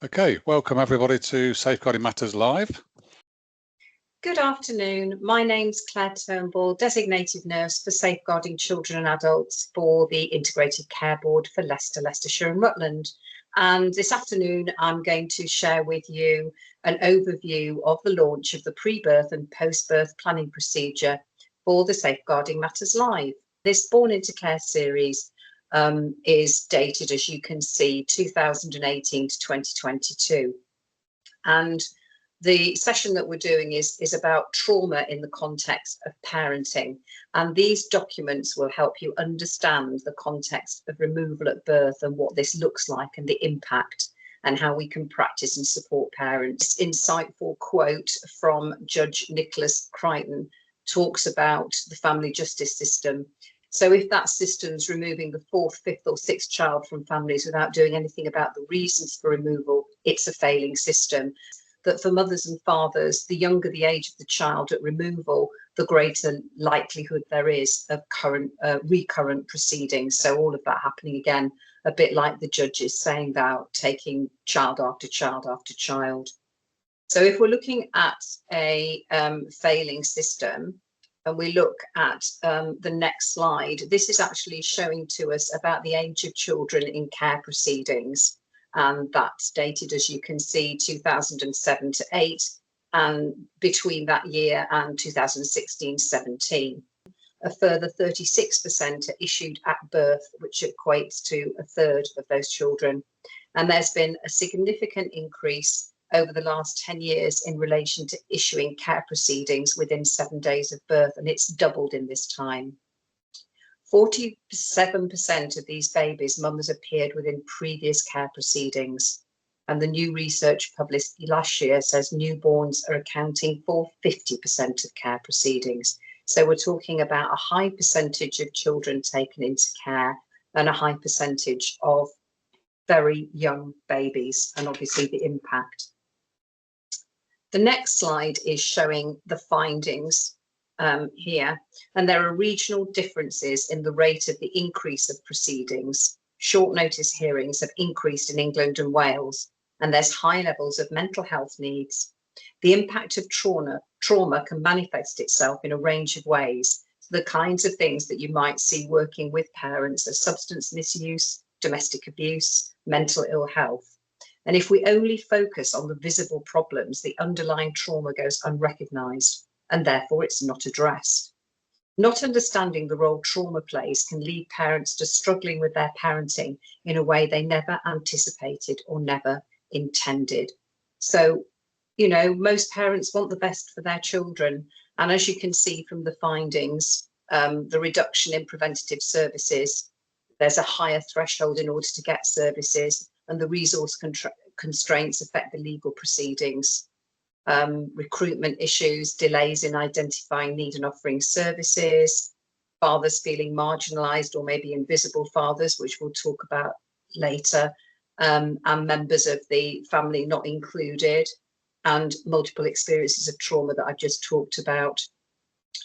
Okay, welcome everybody to Safeguarding Matters Live. Good afternoon. My name's Claire Turnbull, Designated Nurse for Safeguarding Children and Adults for the Integrated Care Board for Leicester, Leicestershire and Rutland. And this afternoon, I'm going to share with you an overview of the launch of the pre-birth and post-birth planning procedure for the Safeguarding Matters Live. This Born into Care series is dated, as you can see, 2018 to 2022. And the session that we're doing is about trauma in the context of parenting. And these documents will help you understand the context of removal at birth and what this looks like and the impact and how we can practice and support parents. This insightful quote from Judge Nicholas Crichton talks about the family justice system. So if that system's removing the fourth, fifth or sixth child from families without doing anything about the reasons for removal, it's a failing system. That for mothers and fathers, the younger the age of the child at removal, the greater likelihood there is of recurrent proceedings. So all of that happening again, a bit like the judge is saying about taking child after child after child. So if we're looking at a failing system, and we look at the next slide, this is actually showing to us about the age of children in care proceedings. And that's dated, as you can see, 2007 to 8, and between that year and 2016-17. A further 36% are issued at birth, which equates to a third of those children. And there's been a significant increase over the last 10 years in relation to issuing care proceedings within 7 days of birth, and it's doubled in this time. 47% of these babies' mums appeared within previous care proceedings, and the new research published last year says newborns are accounting for 50% of care proceedings. So we're talking about a high percentage of children taken into care and a high percentage of very young babies, and obviously the impact. The next slide is showing the findings here, and there are regional differences in the rate of the increase of proceedings. Short notice hearings have increased in England and Wales, and there's high levels of mental health needs. The impact of trauma can manifest itself in a range of ways. The kinds of things that you might see working with parents are substance misuse, domestic abuse, mental ill health. And if we only focus on the visible problems, the underlying trauma goes unrecognised, and therefore it's not addressed. Not understanding the role trauma plays can lead parents to struggling with their parenting in a way they never anticipated or never intended. So, you know, most parents want the best for their children. And as you can see from the findings, the reduction in preventative services, there's a higher threshold in order to get services, and the resource constraints affect the legal proceedings. Recruitment issues, delays in identifying need and offering services, fathers feeling marginalised or maybe invisible fathers, which we'll talk about later, and members of the family not included, and multiple experiences of trauma that I've just talked about.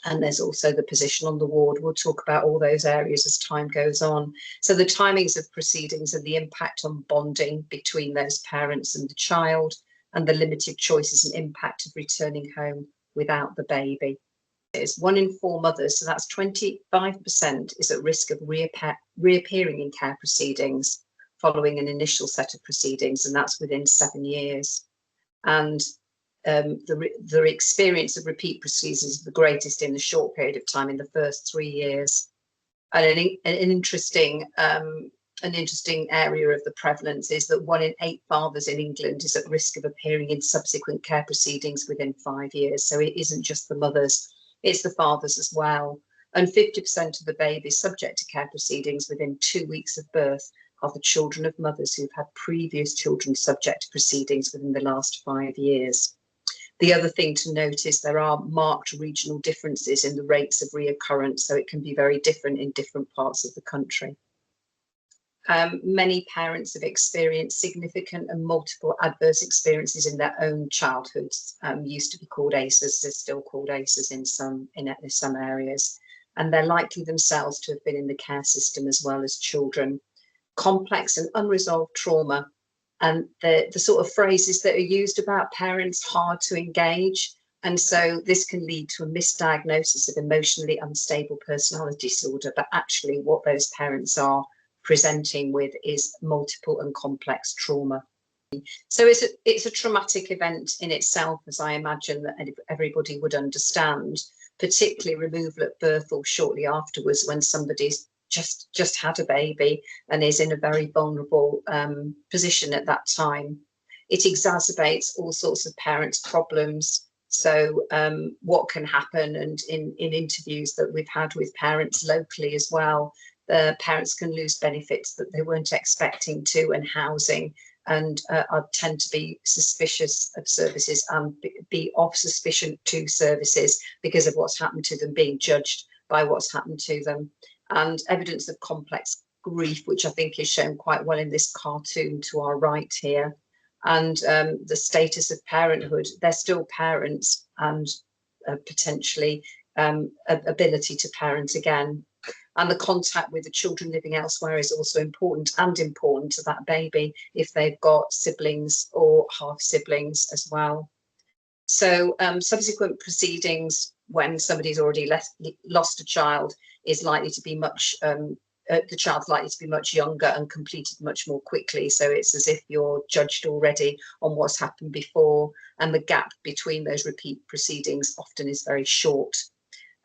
And there's also the position on the ward. We'll talk about all those areas as time goes on. So the timings of proceedings and the impact on bonding between those parents and the child, and the limited choices and impact of returning home without the baby. It's 1 in 4 mothers, so that's 25%, is at risk of reappearing in care proceedings following an initial set of proceedings, and that's within 7 years. And the experience of repeat proceedings is the greatest in a short period of time, in the first 3 years. And an interesting area of the prevalence is that 1 in 8 fathers in England is at risk of appearing in subsequent care proceedings within 5 years. So it isn't just the mothers, it's the fathers as well. And 50% of the babies subject to care proceedings within 2 weeks of birth are the children of mothers who've had previous children subject to proceedings within the last 5 years. The other thing to note is there are marked regional differences in the rates of reoccurrence, so it can be very different in different parts of the country. Many parents have experienced significant and multiple adverse experiences in their own childhoods. Used to be called ACEs, they're still called ACEs in some areas, and they're likely themselves to have been in the care system as well as children. Complex and unresolved trauma and the sort of phrases that are used about parents, hard to engage. And so this can lead to a misdiagnosis of emotionally unstable personality disorder, but actually what those parents are presenting with is multiple and complex trauma. So it's a traumatic event in itself, as I imagine that everybody would understand, particularly removal at birth or shortly afterwards when somebody's just had a baby and is in a very vulnerable position at that time. It exacerbates all sorts of parents' problems. So what can happen, and in interviews that we've had with parents locally as well, parents can lose benefits that they weren't expecting to, and housing, and tend to be suspicious of services and be of suspicion to services because of what's happened to them, being judged by what's happened to them. And evidence of complex grief, which I think is shown quite well in this cartoon to our right here. And the status of parenthood, they're still parents, and potentially ability to parent again. And the contact with the children living elsewhere is also important, and important to that baby if they've got siblings or half siblings as well. So subsequent proceedings when somebody's already lost a child is likely to be much, the child's likely to be much younger and completed much more quickly. So it's as if you're judged already on what's happened before, and the gap between those repeat proceedings often is very short.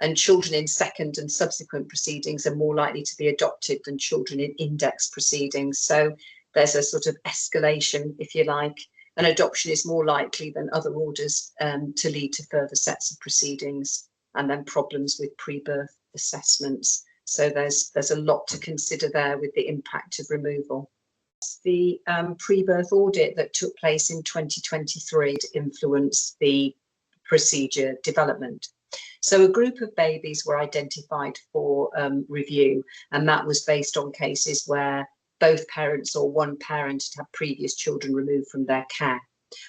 And children in second and subsequent proceedings are more likely to be adopted than children in index proceedings. So there's a sort of escalation, if you like, and adoption is more likely than other orders to lead to further sets of proceedings, and then problems with pre-birth assessments. So there's a lot to consider there with the impact of removal. The pre-birth audit that took place in 2023 to influence the procedure development. So a group of babies were identified for review, and that was based on cases where both parents or one parent had had previous children removed from their care.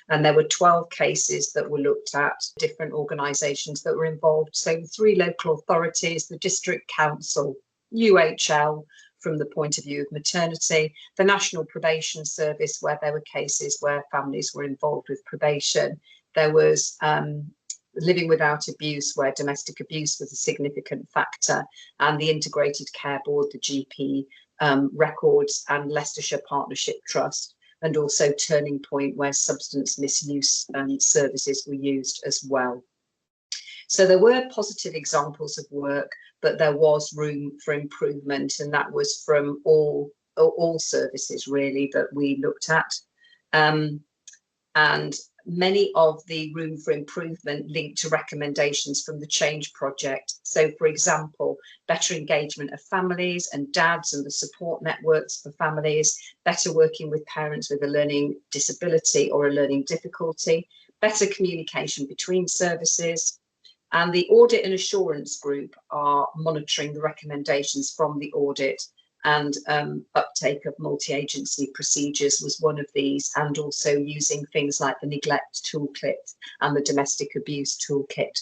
And there were 12 cases that were looked at, different organisations that were involved. So 3 local authorities, the district council, UHL from the point of view of maternity, the National Probation Service, where there were cases where families were involved with probation. There was living without abuse, where domestic abuse was a significant factor, and the Integrated Care Board, the GP records, and Leicestershire Partnership Trust, and also Turning Point, where substance misuse services were used as well. So there were positive examples of work, but there was room for improvement, and that was from all services really that we looked at. And many of the room for improvement linked to recommendations from the Change Project. So, for example, better engagement of families and dads and the support networks for families, better working with parents with a learning disability or a learning difficulty, better communication between services. And the Audit and Assurance Group are monitoring the recommendations from the audit, and uptake of multi-agency procedures was one of these, and also using things like the neglect toolkit and the domestic abuse toolkit.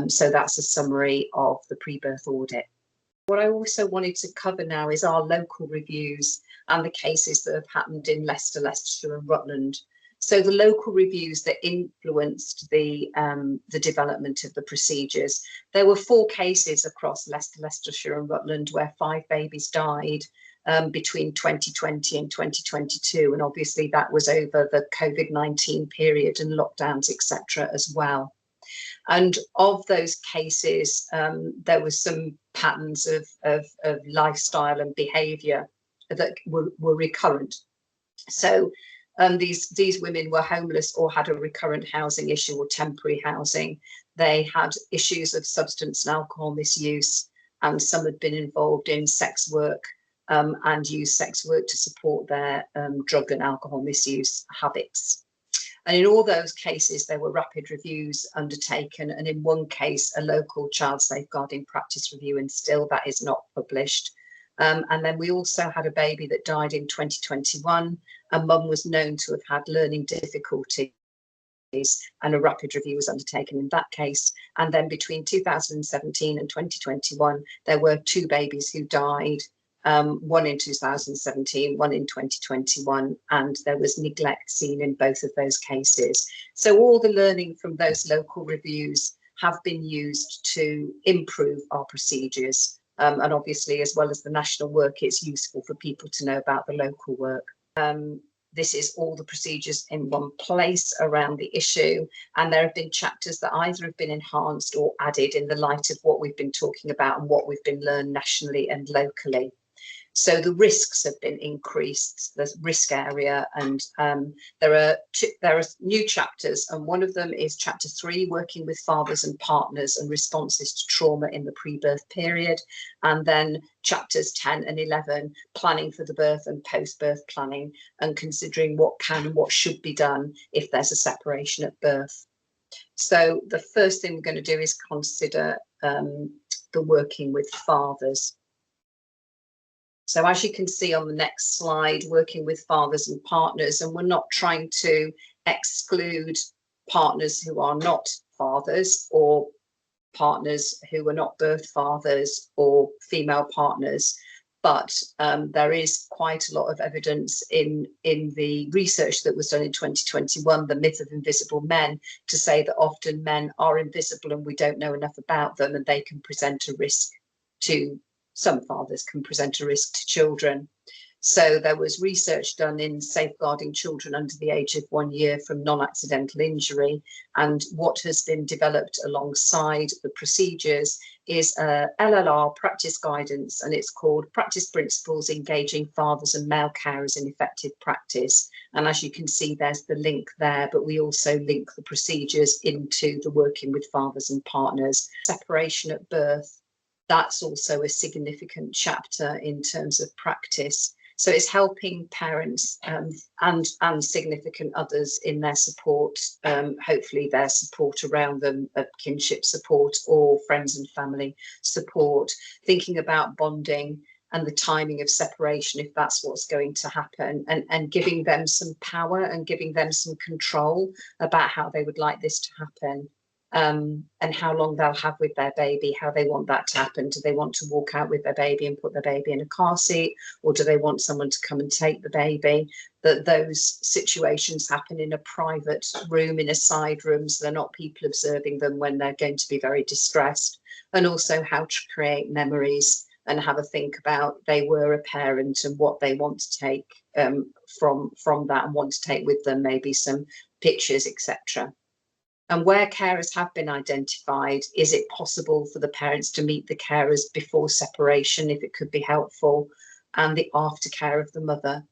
So that's a summary of the pre-birth audit. What I also wanted to cover now is our local reviews and the cases that have happened in Leicester, Leicestershire and Rutland. So the local reviews that influenced the development of the procedures. There were 4 cases across Leicester, Leicestershire and Rutland where 5 babies died between 2020 and 2022. And obviously that was over the COVID-19 period and lockdowns, etc. as well. And of those cases, there was some patterns of lifestyle and behaviour that were recurrent. So these women were homeless or had a recurrent housing issue or temporary housing. They had issues of substance and alcohol misuse, and some had been involved in sex work and used sex work to support their drug and alcohol misuse habits. And in all those cases, there were rapid reviews undertaken, and in one case, a local child safeguarding practice review, and still that is not published. And then we also had a baby that died in 2021. A mum was known to have had learning difficulties, and a rapid review was undertaken in that case. And then between 2017 and 2021, there were 2 babies who died one in 2017, one in 2021, and there was neglect seen in both of those cases. So all the learning from those local reviews have been used to improve our procedures. And obviously, as well as the national work, it's useful for people to know about the local work. This is all the procedures in one place around the issue, and there have been chapters that either have been enhanced or added in the light of what we've been talking about and what we've been learned nationally and locally. So the risks have been increased, the risk area, and there are new chapters, and one of them is chapter 3, working with fathers and partners and responses to trauma in the pre-birth period, and then chapters 10 and 11, planning for the birth and post-birth planning, and considering what can and what should be done if there's a separation at birth. So the first thing we're going to do is consider the working with fathers. So as you can see on the next slide, working with fathers and partners, and we're not trying to exclude partners who are not fathers, or partners who are not birth fathers, or female partners, but there is quite a lot of evidence in the research that was done in 2021, the myth of invisible men, to say that often men are invisible and we don't know enough about them, and they can present a risk to some fathers can present a risk to children. So there was research done in safeguarding children under the age of 1 year from non-accidental injury, and what has been developed alongside the procedures is a LLR practice guidance, and it's called Practice Principles Engaging Fathers and Male Carers in Effective Practice. And as you can see, there's the link there, but we also link the procedures into the working with fathers and partners. Separation at birth, that's also a significant chapter in terms of practice. So it's helping parents and significant others in their support, hopefully their support around them, kinship support or friends and family support, thinking about bonding and the timing of separation if that's what's going to happen, and giving them some power and giving them some control about how they would like this to happen. And how long they'll have with their baby, how they want that to happen. Do they want to walk out with their baby and put their baby in a car seat, or do they want someone to come and take the baby? That those situations happen in a private room, in a side room, so they're not people observing them when they're going to be very distressed. And also how to create memories and have a think about they were a parent and what they want to take from that and want to take with them, maybe some pictures, etc. And where carers have been identified, is it possible for the parents to meet the carers before separation if it could be helpful, and the aftercare of the mother?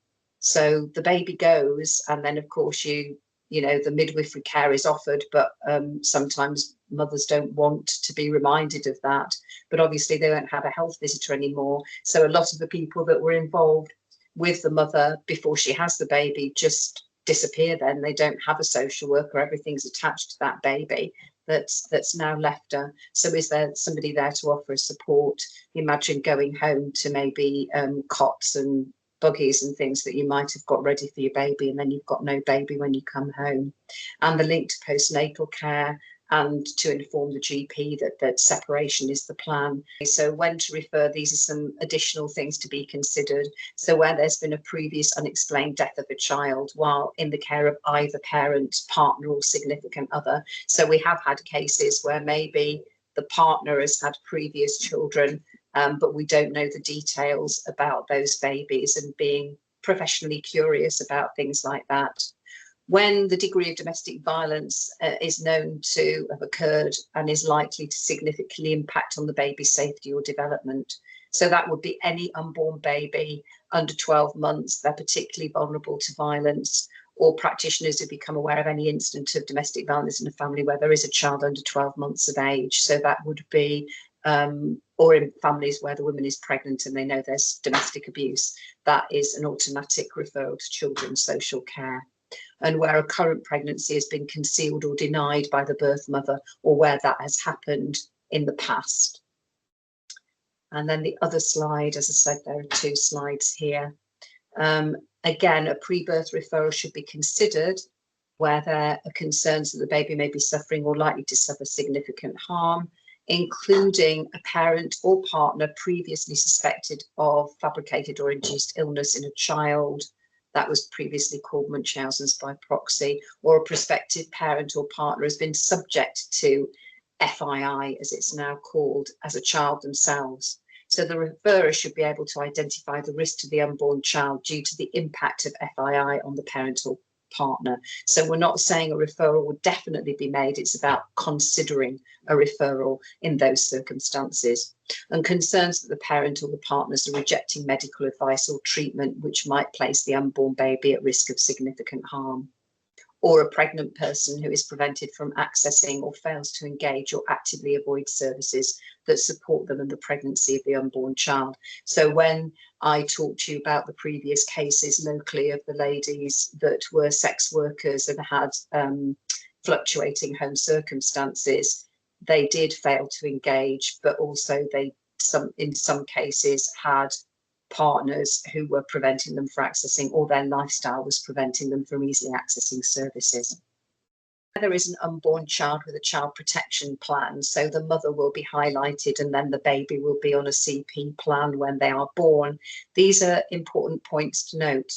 So the baby goes, and then of course you know the midwifery care is offered, but sometimes mothers don't want to be reminded of that. But obviously they won't have a health visitor anymore. So a lot of the people that were involved with the mother before she has the baby just disappear. Then they don't have a social worker, everything's attached to that baby that's now left her. So is there somebody there to offer support? Imagine going home to maybe cots and buggies and things that you might have got ready for your baby, and then you've got no baby when you come home. And the link to postnatal care, and to inform the GP that separation is the plan. So when to refer, these are some additional things to be considered. So where there's been a previous unexplained death of a child while in the care of either parent, partner or significant other. So we have had cases where maybe the partner has had previous children, but we don't know the details about those babies, and being professionally curious about things like that. When the degree of domestic violence is known to have occurred and is likely to significantly impact on the baby's safety or development. So that would be any unborn baby under 12 months, they're particularly vulnerable to violence, or practitioners who become aware of any incident of domestic violence in a family where there is a child under 12 months of age. So that would be, or in families where the woman is pregnant and they know there's domestic abuse, that is an automatic referral to children's social care. And where a current pregnancy has been concealed or denied by the birth mother, or where that has happened in the past. And then the other slide, as I said, there are two slides here. Again, a pre-birth referral should be considered where there are concerns that the baby may be suffering or likely to suffer significant harm. including a parent or partner previously suspected of fabricated or induced illness in a child that was previously called Munchausen's by proxy, or a prospective parent or partner has been subject to FII, as it's now called, as a child themselves. So the referrer should be able to identify the risk to the unborn child due to the impact of FII on the parental partner. So we're not saying a referral would definitely be made, it's about considering a referral in those circumstances. And concerns that the parent or the partners are rejecting medical advice or treatment which might place the unborn baby at risk of significant harm. Or a pregnant person who is prevented from accessing or fails to engage or actively avoid services that support them and the pregnancy of the unborn child. So when I talked to you about the previous cases locally of the ladies that were sex workers and had fluctuating home circumstances, they did fail to engage, but also in some cases had partners who were preventing them from accessing, or their lifestyle was preventing them from easily accessing services. There is an unborn child with a child protection plan, so the mother will be highlighted and then the baby will be on a CP plan when they are born. These are important points to note.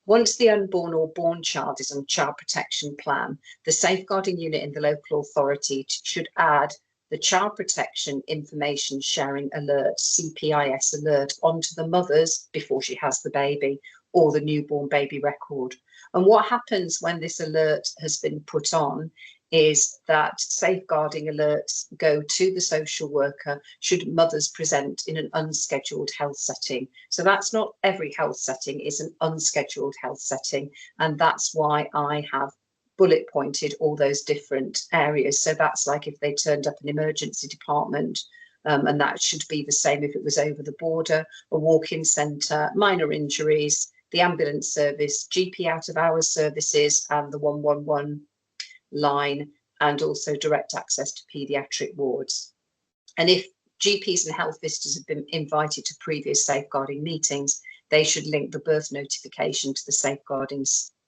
Once the unborn or born child is on a child protection plan, the safeguarding unit in the local authority should add the Child Protection Information Sharing Alert, CPIS alert, onto the mother's before she has the baby, or the newborn baby record. And what happens when this alert has been put on is that safeguarding alerts go to the social worker should mothers present in an unscheduled health setting. So that's not every health setting, it's an unscheduled health setting. And that's why I have bullet pointed all those different areas. So that's like if they turned up an emergency department, and that should be the same if it was over the border, a walk-in centre, minor injuries, the ambulance service, GP out of hours services, and the 111 line, and also direct access to paediatric wards. And if GPs and health visitors have been invited to previous safeguarding meetings, they should link the birth notification to the safeguarding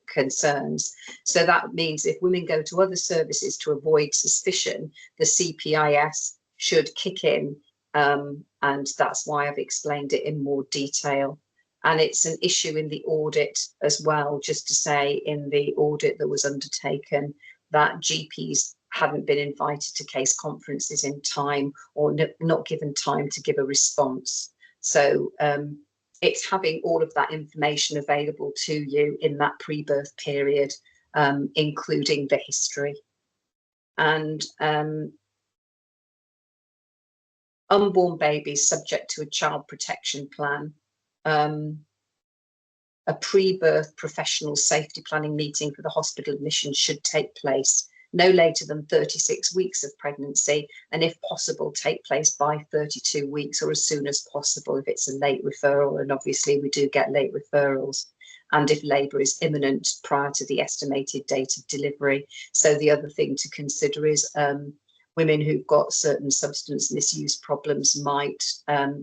concerns. So that means if women go to other services to avoid suspicion, the CPIS should kick in, and that's why I've explained it in more detail. And it's an issue in the audit as well, just to say in the audit that was undertaken that GPs hadn't been invited to case conferences in time, or not given time to give a response. So it's having all of that information available to you in that pre-birth period, including the history. And unborn babies subject to a child protection plan. A pre-birth professional safety planning meeting for the hospital admission should take place no later than 36 weeks of pregnancy, and if possible take place by 32 weeks or as soon as possible if it's a late referral, and obviously we do get late referrals, and if labour is imminent prior to the estimated date of delivery. So the other thing to consider is women who've got certain substance misuse problems might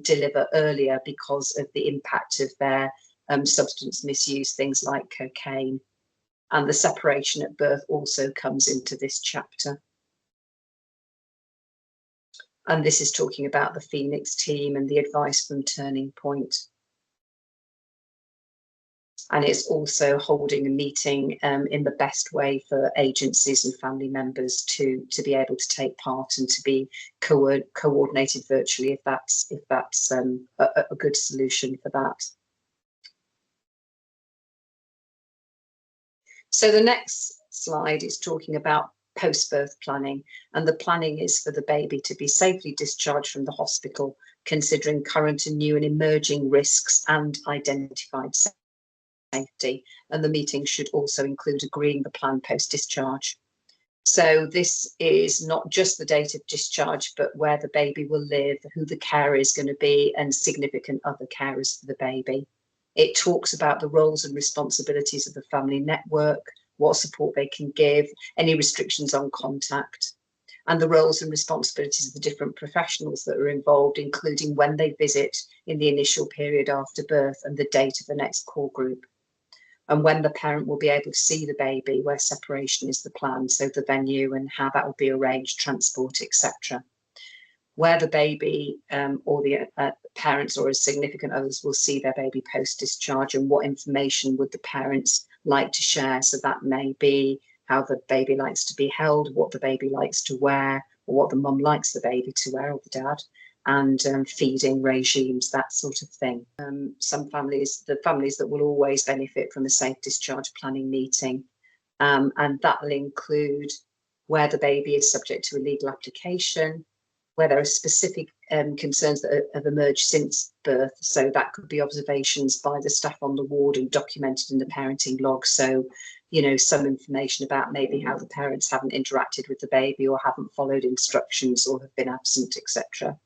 deliver earlier because of the impact of their substance misuse, things like cocaine. And the separation at birth also comes into this chapter. And this is talking about the Phoenix team and the advice from Turning Point. And it's also holding a meeting in the best way for agencies and family members to be able to take part and to be coordinated virtually if that's a good solution for that. So the next slide is talking about post-birth planning, and the planning is for the baby to be safely discharged from the hospital, considering current and new and emerging risks and identified safety. And the meeting should also include agreeing the plan post-discharge. So this is not just the date of discharge, but where the baby will live, who the carer is going to be, and significant other carers for the baby. It talks about the roles and responsibilities of the family network, what support they can give, any restrictions on contact, and the roles and responsibilities of the different professionals that are involved, including when they visit in the initial period after birth and the date of the next core group, and when the parent will be able to see the baby, where separation is the plan, so the venue and how that will be arranged, transport, etc. where the baby or the parents or significant others will see their baby post-discharge, and what information would the parents like to share. So that may be how the baby likes to be held, what the baby likes to wear, or what the mum likes the baby to wear, or the dad, and feeding regimes, that sort of thing. Some families, the families that will always benefit from a safe discharge planning meeting, and that will include where the baby is subject to a legal application, where there are specific concerns that have emerged since birth. So that could be observations by the staff on the ward and documented in the parenting log. So, you know, some information about maybe how the parents haven't interacted with the baby or haven't followed instructions or have been absent, etc.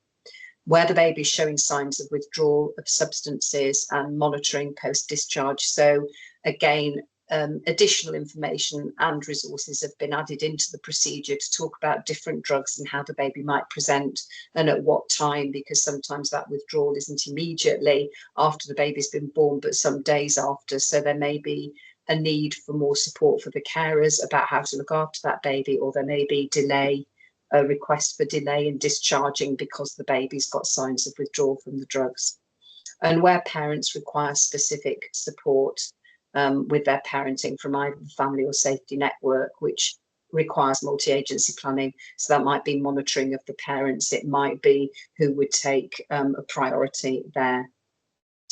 Where the baby is showing signs of withdrawal of substances and monitoring post-discharge. So again, additional information and resources have been added into the procedure to talk about different drugs and how the baby might present and at what time, because sometimes that withdrawal isn't immediately after the baby's been born, but some days after. So there may be a need for more support for the carers about how to look after that baby, or there may be a request for delay in discharging because the baby's got signs of withdrawal from the drugs. And where parents require specific support with their parenting from either the family or safety network, which requires multi-agency planning. So that might be monitoring of the parents, it might be who would take a priority there.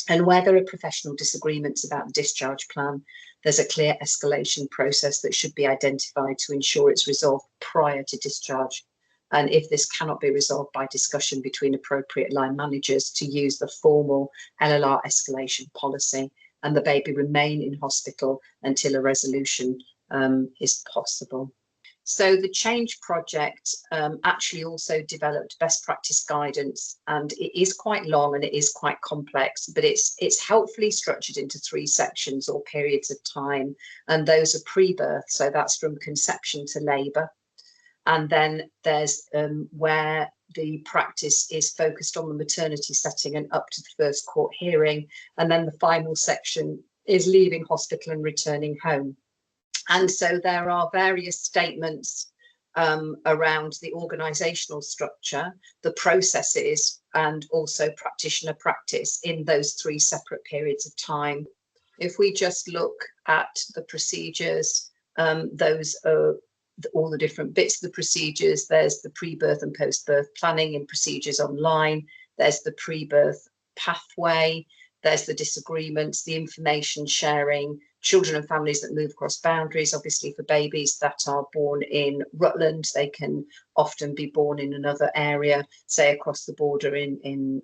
And where there are professional disagreements about the discharge plan, there's a clear escalation process that should be identified to ensure it's resolved prior to discharge. And if this cannot be resolved by discussion between appropriate line managers, to use the formal LLR escalation policy, and the baby remain in hospital until a resolution is possible. So the Change project actually also developed best practice guidance, and it is quite long and it is quite complex, but it's helpfully structured into 3 sections or periods of time, and those are pre-birth, so that's from conception to labour. And then there's where the practice is focused on the maternity setting and up to the first court hearing. And then the final section is leaving hospital and returning home. And so there are various statements around the organisational structure, the processes, and also practitioner practice in those 3 separate periods of time. If we just look at the procedures, those are all the different bits of the procedures. There's the pre-birth and post-birth planning and procedures online. There's the pre-birth pathway. There's the disagreements, the information sharing, children and families that move across boundaries. Obviously, for babies that are born in Rutland, they can often be born in another area, say across the border in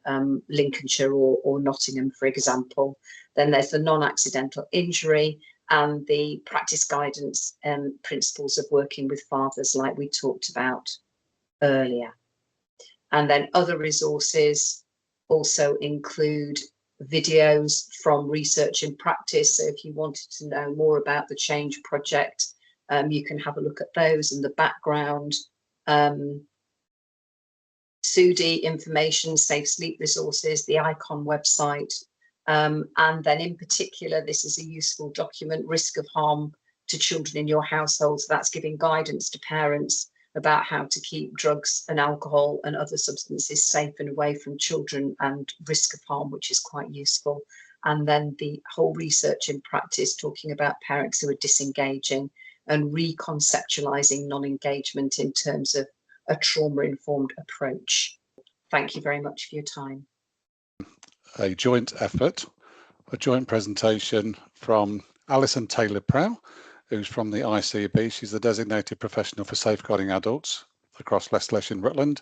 Lincolnshire or Nottingham, for example. Then there's the non-accidental injury, and the practice guidance and principles of working with fathers, like we talked about earlier. And then other resources also include videos from research and practice. So if you wanted to know more about the Change project, you can have a look at those and the background. SUDI information, safe sleep resources, the ICON website. And then in particular, this is a useful document, risk of harm to children in your household. So that's giving guidance to parents about how to keep drugs and alcohol and other substances safe and away from children, and risk of harm, which is quite useful. And then the whole research and practice talking about parents who are disengaging and reconceptualizing non-engagement in terms of a trauma-informed approach. Thank you very much for your time. A joint effort, a joint presentation from Alison Taylor-Prow, who's from the ICB. She's the designated professional for safeguarding adults across Leicestershire and Rutland,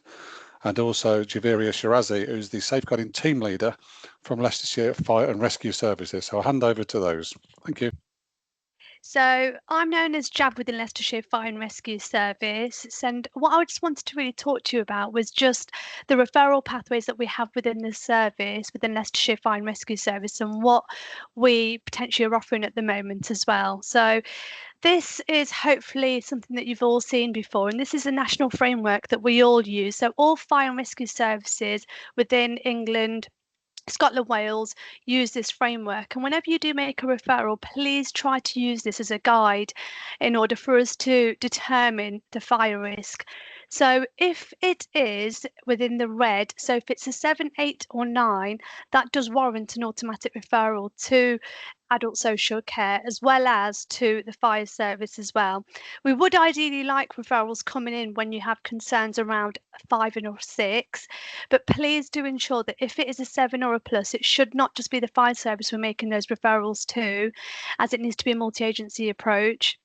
and also Javiria Shirazi, who's the safeguarding team leader from Leicestershire Fire and Rescue Services. So I'll hand over to those. Thank you. So I'm known as Jab within Leicestershire Fire and Rescue Service, and what I just wanted to really talk to you about was just the referral pathways that we have within the service, within Leicestershire Fire and Rescue Service, and what we potentially are offering at the moment as well. So this is hopefully something that you've all seen before, and this is a national framework that we all use. So all fire and rescue services within England, Scotland, Wales use this framework, and whenever you do make a referral, please try to use this as a guide in order for us to determine the fire risk. So if it is within the red, so if it's a 7, 8 or 9, that does warrant an automatic referral to adult social care as well as to the fire service as well. We would ideally like referrals coming in when you have concerns around 5 and or 6, but please do ensure that if it is a 7 or a plus, it should not just be the fire service we're making those referrals to, as it needs to be a multi-agency approach.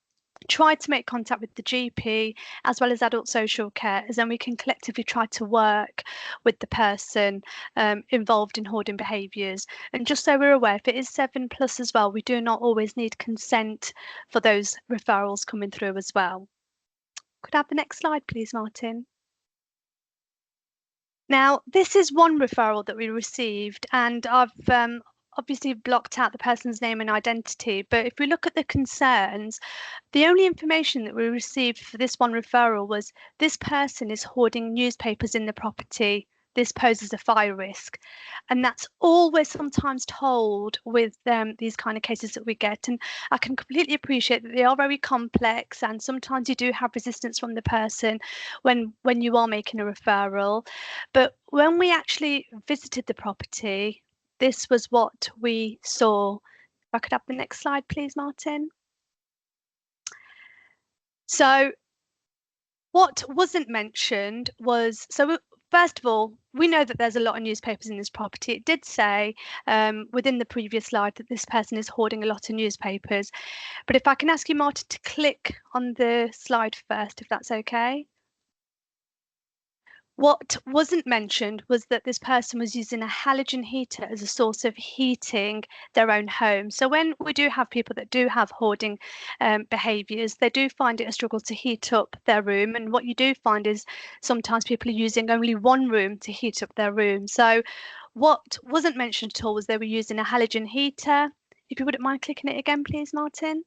Try to make contact with the GP as well as adult social care, as then we can collectively try to work with the person involved in hoarding behaviours. And just so we're aware, if it is 7 plus as well, we do not always need consent for those referrals coming through as well. Could I have the next slide, please, Martin? Now, this is one referral that we received, and I've obviously blocked out the person's name and identity, but if we look at the concerns, the only information that we received for this one referral was this person is hoarding newspapers in the property. This poses a fire risk. And that's all we're sometimes told with these kind of cases that we get. And I can completely appreciate that they are very complex, and sometimes you do have resistance from the person when you are making a referral. But when we actually visited the property, this was what we saw. If I could have the next slide, please, Martin. So what wasn't mentioned was, so first of all, we know that there's a lot of newspapers in this property. It did say within the previous slide that this person is hoarding a lot of newspapers. But if I can ask you, Martin, to click on the slide first, if that's okay. What wasn't mentioned was that this person was using a halogen heater as a source of heating their own home. So when we do have people that do have hoarding behaviours, they do find it a struggle to heat up their room. And what you do find is sometimes people are using only one room to heat up their room. So what wasn't mentioned at all was they were using a halogen heater. If you wouldn't mind clicking it again, please, Martin.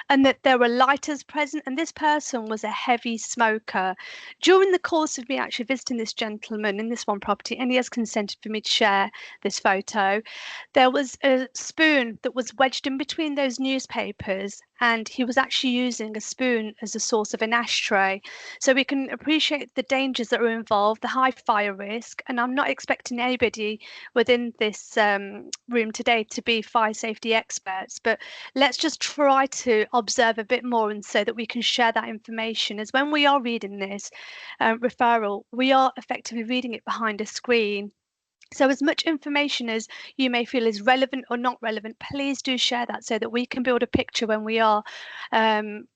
And that there were lighters present, and this person was a heavy smoker. During the course of me actually visiting this gentleman in this one property, and he has consented for me to share this photo, there was a spoon that was wedged in between those newspapers, and he was actually using a spoon as a source of an ashtray. So we can appreciate the dangers that are involved, the high fire risk, and I'm not expecting anybody within this room today to be fire safety experts, but let's just try to observe a bit more, and so that we can share that information, as when we are reading this referral, we are effectively reading it behind a screen. So as much information as you may feel is relevant or not relevant, please do share that so that we can build a picture when we are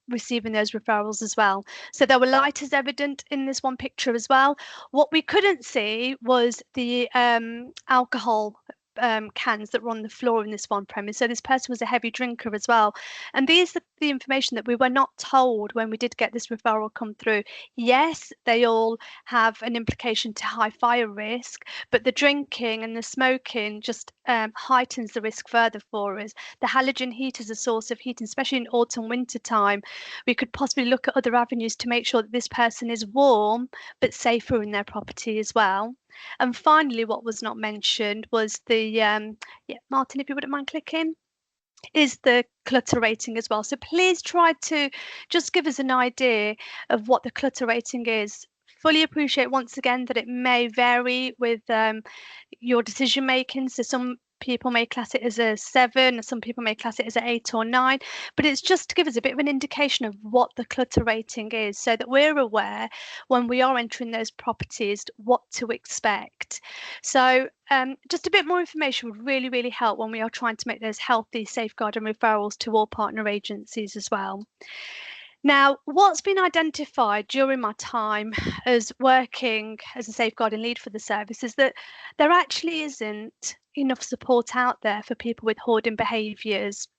receiving those referrals as well. So there were lighters evident in this one picture as well. What we couldn't see was the alcohol cans that were on the floor in this one premise. So this person was a heavy drinker as well. And these are the information that we were not told when we did get this referral come through. Yes, they all have an implication to high fire risk, but the drinking and the smoking just heightens the risk further for us. The halogen heat is a source of heating, especially in autumn, winter time. We could possibly look at other avenues to make sure that this person is warm but safer in their property as well. And finally, what was not mentioned was the, yeah, Martin, if you wouldn't mind clicking, is the clutter rating as well. So please try to just give us an idea of what the clutter rating is. Fully appreciate once again that it may vary with your decision making. So some people may class it as a 7, some people may class it as an 8 or 9, but it's just to give us a bit of an indication of what the clutter rating is, so that we're aware when we are entering those properties what to expect. So just a bit more information would really, really help when we are trying to make those healthy safeguarding referrals to all partner agencies as well. Now, what's been identified during my time as working as a safeguarding lead for the service is that there actually isn't enough support out there for people with hoarding behaviours.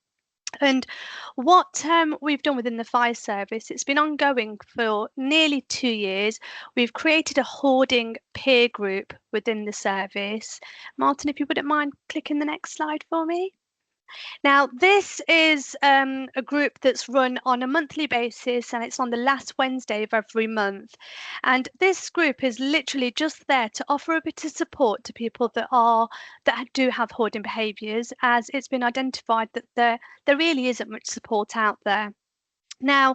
And what we've done within the fire service, it's been ongoing for nearly 2 years. We've created a hoarding peer group within the service. Martin, if you wouldn't mind clicking the next slide for me. Now, this is a group that's run on a monthly basis, and it's on the last Wednesday of every month. And this group is literally just there to offer a bit of support to people that do have hoarding behaviours, as it's been identified that there really isn't much support out there. Now,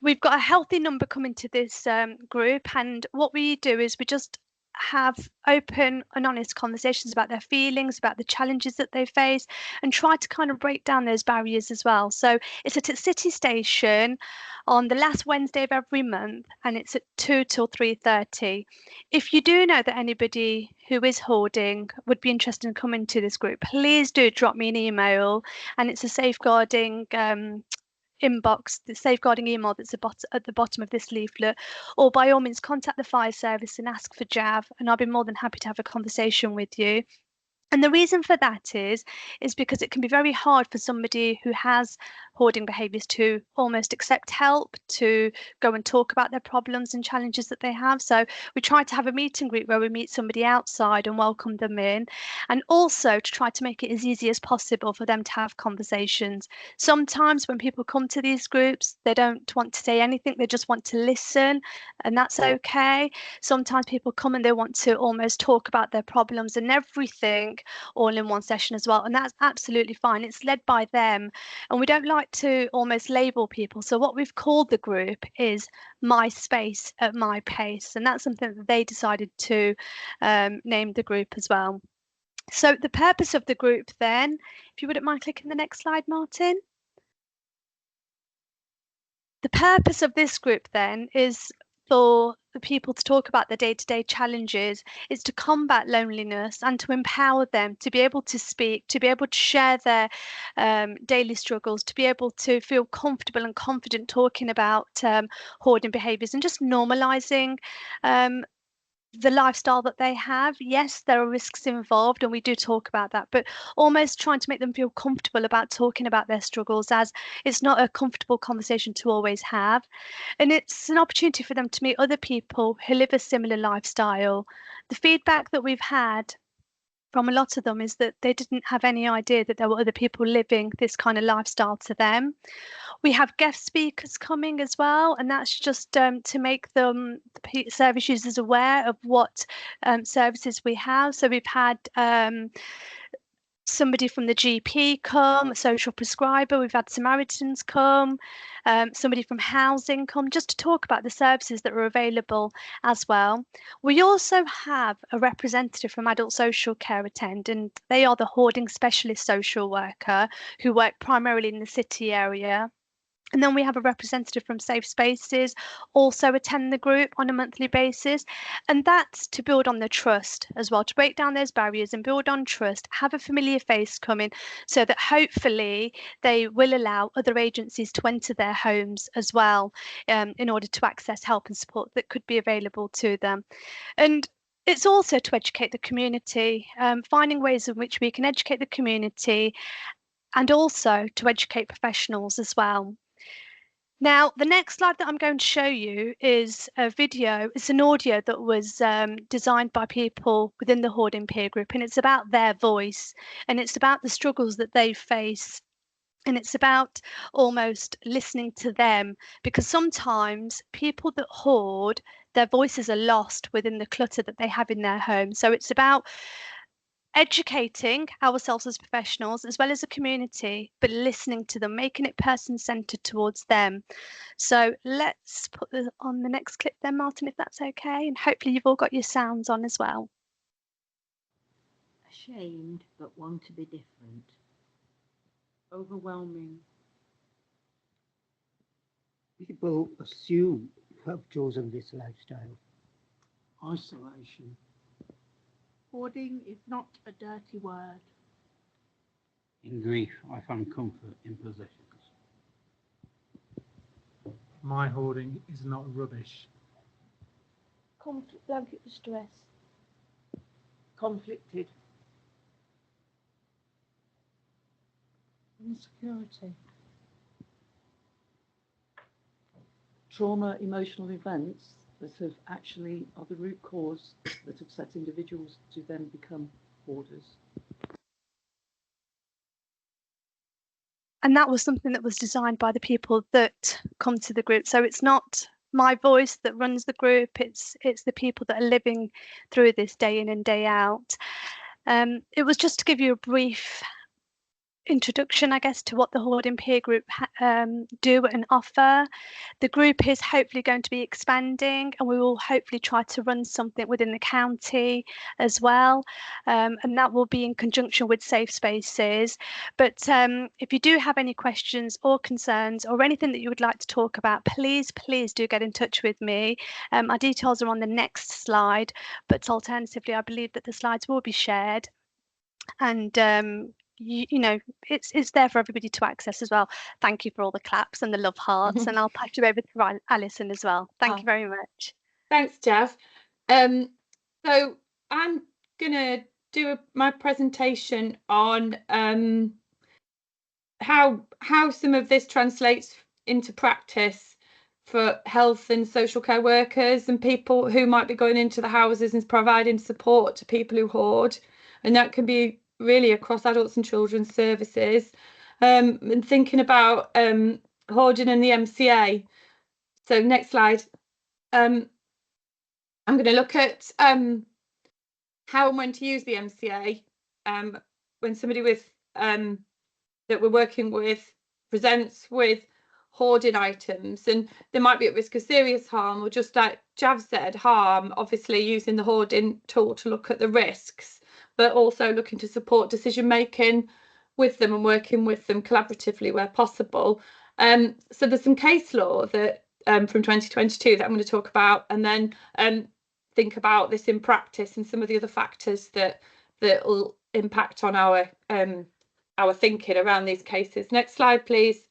we've got a healthy number coming to this group, and what we do is we just have open and honest conversations about their feelings, about the challenges that they face, and try to kind of break down those barriers as well. So it's at a city station on the last Wednesday of every month, and it's at 2 till 3:30. If you do know that anybody who is hoarding would be interested in coming to this group, please do drop me an email, and it's a safeguarding inbox, the safeguarding email that's at the bottom of this leaflet, or by all means contact the fire service and ask for Jav, and I'll be more than happy to have a conversation with you. And the reason for that is because it can be very hard for somebody who has hoarding behaviours to almost accept help, to go and talk about their problems and challenges that they have. So we try to have a meet and greet where we meet somebody outside and welcome them in, and also to try to make it as easy as possible for them to have conversations. Sometimes when people come to these groups, they don't want to say anything, they just want to listen, and that's okay. Sometimes people come and they want to almost talk about their problems and everything all in one session as well, and that's absolutely fine. It's led by them, and we don't like to almost label people. So what we've called the group is My Space at My Pace, and that's something that they decided to name the group as well. So the purpose of the group then, if you wouldn't mind clicking the next slide, Martin. The purpose of this group then is for the people to talk about the day-to-day challenges, is to combat loneliness and to empower them to be able to speak, to be able to share their daily struggles, to be able to feel comfortable and confident talking about hoarding behaviours, and just normalising the lifestyle that they have. Yes, there are risks involved, and we do talk about that, but almost trying to make them feel comfortable about talking about their struggles, as it's not a comfortable conversation to always have. And it's an opportunity for them to meet other people who live a similar lifestyle. The feedback that we've had from a lot of them is that they didn't have any idea that there were other people living this kind of lifestyle to them. We have guest speakers coming as well, and that's just to make them, the service users, aware of what services we have. So we've had somebody from the GP come, a social prescriber, we've had Samaritans come, somebody from housing come, just to talk about the services that are available as well. We also have a representative from Adult Social Care attend, and they are the hoarding specialist social worker who work primarily in the city area. And then we have a representative from Safe Spaces also attend the group on a monthly basis. And that's to build on the trust as well, to break down those barriers and build on trust, have a familiar face come in, so that hopefully they will allow other agencies to enter their homes as well, in order to access help and support that could be available to them. And it's also to educate the community, finding ways in which we can educate the community, and also to educate professionals as well. Now, the next slide that I'm going to show you is a video. It's an audio that was designed by people within the Hoarding peer group, and it's about their voice, and it's about the struggles that they face, and it's about almost listening to them, because sometimes people that hoard, their voices are lost within the clutter that they have in their home. So it's about educating ourselves as professionals as well as a community, but listening to them, making it person-centered towards them. So let's put this on the next clip then, Martin, if that's okay, and hopefully you've all got your sounds on as well. Ashamed but want to be different. Overwhelming. People assume you have chosen this lifestyle. Isolation. Hoarding is not a dirty word. In grief, I find comfort in possessions. My hoarding is not rubbish. Conflict, blanket of stress. Conflicted. Insecurity. Trauma, emotional events that have actually are the root cause that have set individuals to then become hoarders. And that was something that was designed by the people that come to the group. So it's not my voice that runs the group, it's the people that are living through this day in and day out. It was just to give you a brief introduction, I guess, to what the Hoarding peer group do and offer. The group is hopefully going to be expanding, and we will hopefully try to run something within the county as well, and that will be in conjunction with Safe Spaces. But if you do have any questions or concerns or anything that you would like to talk about, please do get in touch with me. My details are on the next slide, but alternatively I believe that the slides will be shared, and you know, it's there for everybody to access as well. Thank you for all the claps and the love hearts, and I'll pass you over to Alison as well. Thank you very much. Thanks, Jav. So I'm gonna do my presentation on how some of this translates into practice for health and social care workers and people who might be going into the houses and providing support to people who hoard, and that can be really across adults and children's services, and thinking about hoarding and the MCA. So next slide. I'm going to look at how and when to use the MCA when somebody with that we're working with presents with hoarding items, and they might be at risk of serious harm, or just like Jav said, harm, obviously using the hoarding tool to look at the risks, but also looking to support decision making with them and working with them collaboratively where possible. So there's some case law that from 2022 that I'm going to talk about, and then think about this in practice and some of the other factors that will impact on our thinking around these cases. Next slide, please.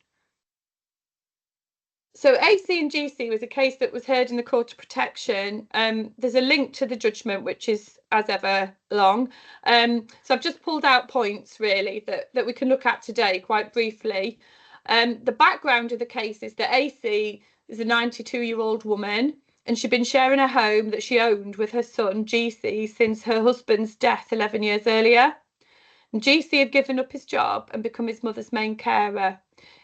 So AC and GC was a case that was heard in the Court of Protection. There's a link to the judgment, which is, as ever, long. So I've just pulled out points, really, that we can look at today quite briefly. The background of the case is that AC is a 92-year-old woman, and she'd been sharing a home that she owned with her son, GC, since her husband's death 11 years earlier. And GC had given up his job and become his mother's main carer.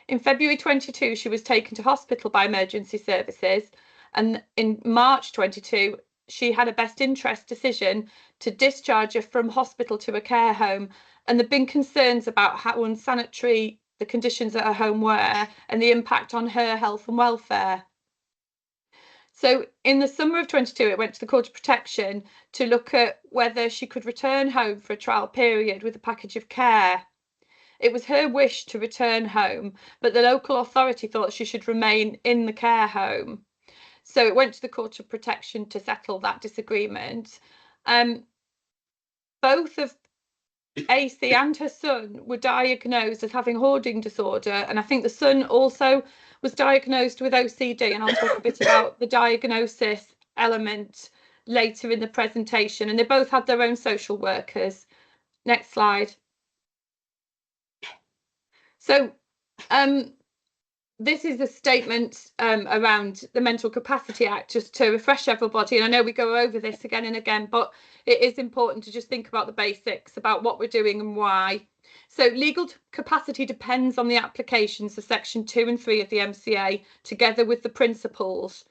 In February 22, she was taken to hospital by emergency services, and in March 22, she had a best interest decision to discharge her from hospital to a care home, and there'd been concerns about how unsanitary the conditions at her home were and the impact on her health and welfare. So in the summer of 22, it went to the Court of Protection to look at whether she could return home for a trial period with a package of care. It was her wish to return home, but the local authority thought she should remain in the care home. So it went to the Court of Protection to settle that disagreement. Both of AC and her son were diagnosed as having hoarding disorder, and I think the son also was diagnosed with OCD, and I'll talk a bit about the diagnosis element later in the presentation. And they both had their own social workers. Next slide. So this is a statement around the Mental Capacity Act, just to refresh everybody. And I know we go over this again and again, but it is important to just think about the basics, about what we're doing and why. So legal capacity depends on the applications of Section 2 and 3 of the MCA, together with the principles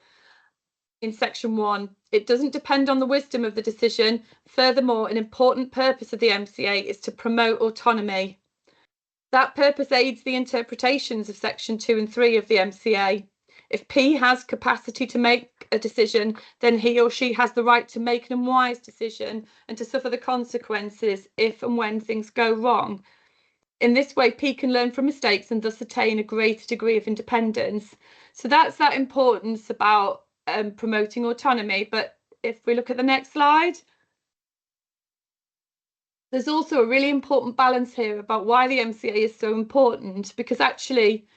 in Section 1. It doesn't depend on the wisdom of the decision. Furthermore, an important purpose of the MCA is to promote autonomy. That purpose aids the interpretations of Section 2 and 3 of the MCA. If P has capacity to make a decision, then he or she has the right to make an unwise decision and to suffer the consequences if and when things go wrong. In this way, P can learn from mistakes and thus attain a greater degree of independence. So that's that importance about promoting autonomy. But if we look at the next slide, there's also a really important balance here about why the MCA is so important, because actually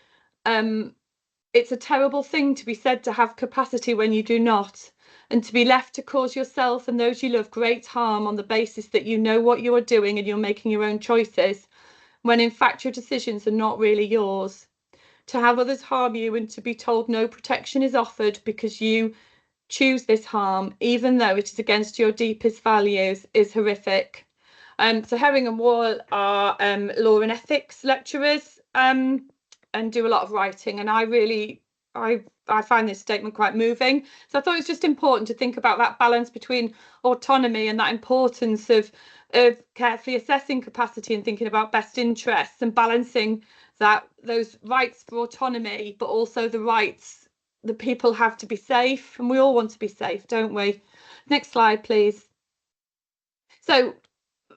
it's a terrible thing to be said to have capacity when you do not, and to be left to cause yourself and those you love great harm on the basis that you know what you are doing and you're making your own choices, when in fact your decisions are not really yours. To have others harm you and to be told no protection is offered because you choose this harm, even though it is against your deepest values, is horrific. So Herring and Wall are law and ethics lecturers and do a lot of writing, and I I find this statement quite moving. So I thought it's just important to think about that balance between autonomy and that importance of carefully assessing capacity and thinking about best interests, and balancing those rights for autonomy, but also the rights that people have to be safe, and we all want to be safe, don't we? Next slide, please. So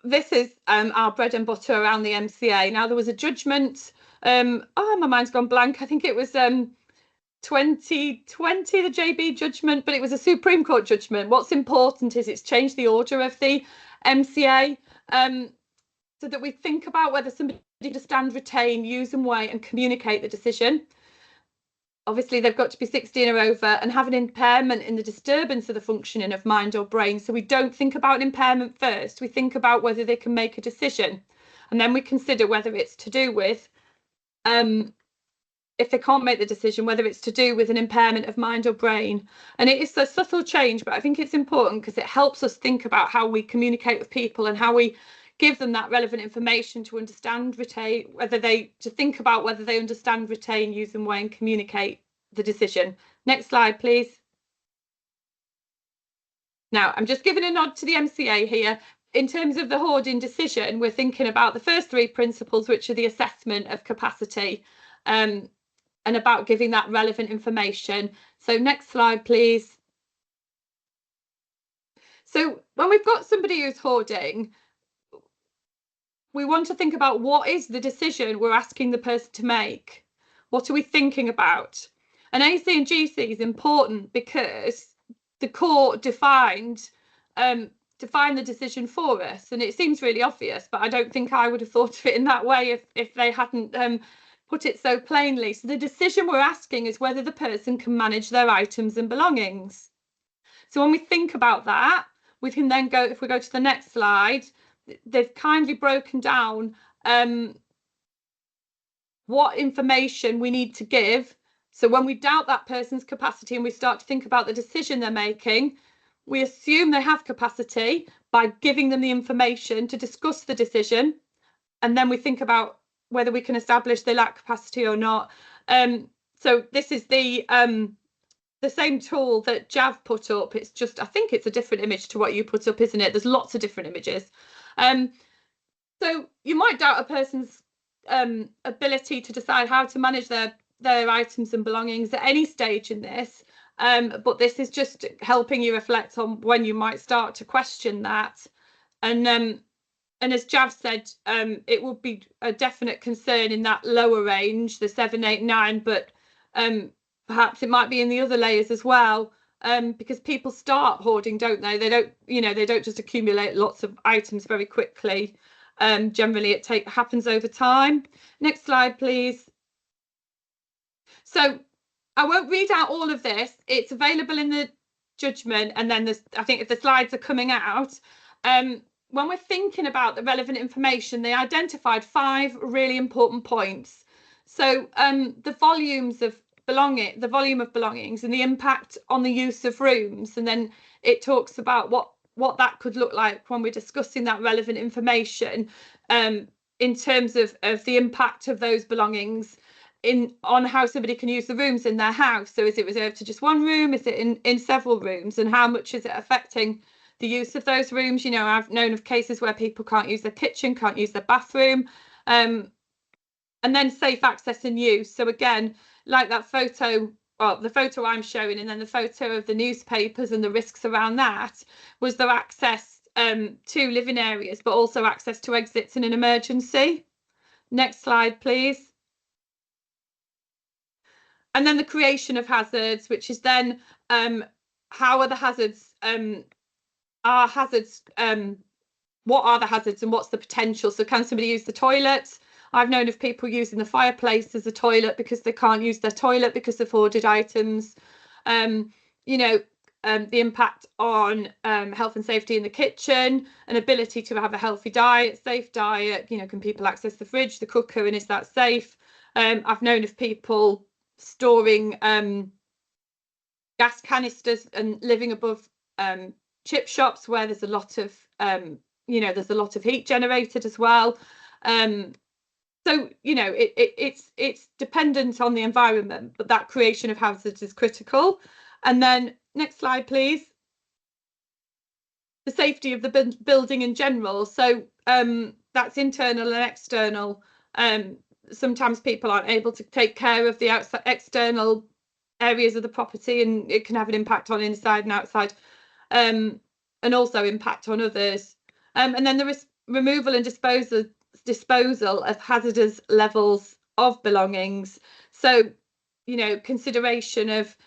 this is our bread and butter around the MCA. Now, there was a judgment, my mind's gone blank, I think it was 2020, the JB judgment, but it was a Supreme Court judgment. What's important is it's changed the order of the MCA, so that we think about whether somebody understand, retain, use and weigh and communicate the decision. Obviously, they've got to be 16 or over and have an impairment in the disturbance of the functioning of mind or brain. So we don't think about an impairment first. We think about whether they can make a decision, and then we consider whether it's to do with, if they can't make the decision, whether it's to do with an impairment of mind or brain. And it is a subtle change, but I think it's important because it helps us think about how we communicate with people and how we give them that relevant information to understand, retain, to think about whether they understand, retain, use and weigh and communicate the decision. Next slide, please. Now, I'm just giving a nod to the MCA here. In terms of the Hoarding decision, we're thinking about the first three principles, which are the assessment of capacity, and about giving that relevant information. So next slide, please. So when we've got somebody who's hoarding, we want to think about what is the decision we're asking the person to make. What are we thinking about? And AC and GC is important because the court defined the decision for us, and it seems really obvious, but I don't think I would have thought of it in that way if they hadn't put it so plainly. So the decision we're asking is whether the person can manage their items and belongings. So when we think about that, we can then go, if we go to the next slide, they've kindly broken down what information we need to give. So when we doubt that person's capacity and we start to think about the decision they're making, we assume they have capacity by giving them the information to discuss the decision, and then we think about whether we can establish they lack capacity or not. So this is the same tool that Jav put up. It's just, I think it's a different image to what you put up, isn't it? There's lots of different images. So you might doubt a person's ability to decide how to manage their items and belongings at any stage in this, but this is just helping you reflect on when you might start to question that. And as Jav said, it would be a definite concern in that lower range, the 7, 8, 9, but perhaps it might be in the other layers as well, because people start hoarding, don't they? They don't just accumulate lots of items very quickly. Generally, it happens over time. Next slide, please. So I won't read out all of this. It's available in the judgment, and then I think if the slides are coming out, when we're thinking about the relevant information, they identified 5 really important points. So the volume of belongings and the impact on the use of rooms, and then it talks about what that could look like when we're discussing that relevant information in terms of the impact of those belongings on how somebody can use the rooms in their house. So is it reserved to just one room? Is it in several rooms? And how much is it affecting the use of those rooms? You know, I've known of cases where people can't use their kitchen, can't use their bathroom, and then safe access and use. So again, like that photo, well, the photo I'm showing, and then the photo of the newspapers and the risks around that, was there access to living areas, but also access to exits in an emergency. Next slide, please. And then the creation of hazards, which is then how are the hazards, what are the hazards and what's the potential? So can somebody use the toilet? I've known of people using the fireplace as a toilet because they can't use their toilet because of hoarded items. The impact on health and safety in the kitchen, an ability to have a healthy diet, safe diet. You know, can people access the fridge, the cooker, and is that safe? I've known of people storing gas canisters and living above chip shops where there's a lot of there's a lot of heat generated as well. So, you know, it's dependent on the environment, but that creation of hazards is critical. And then next slide, please. The safety of the building in general. So that's internal and external. Sometimes people aren't able to take care of the external areas of the property, and it can have an impact on inside and outside, and also impact on others. And then there is removal and disposal of hazardous levels of belongings. So, you know, consideration of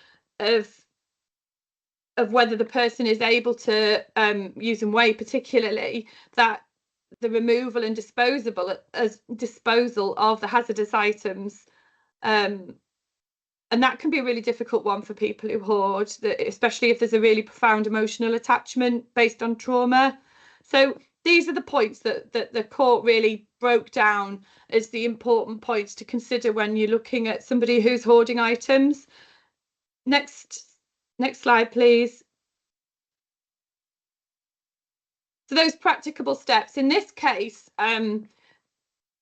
whether the person is able to use and weigh, particularly that the removal and disposal of the hazardous items, and that can be a really difficult one for people who hoard, especially if there's a really profound emotional attachment based on trauma. So these are the points that the court really broke down as the important points to consider when you're looking at somebody who's hoarding items. Next slide, please. So those practicable steps, in this case,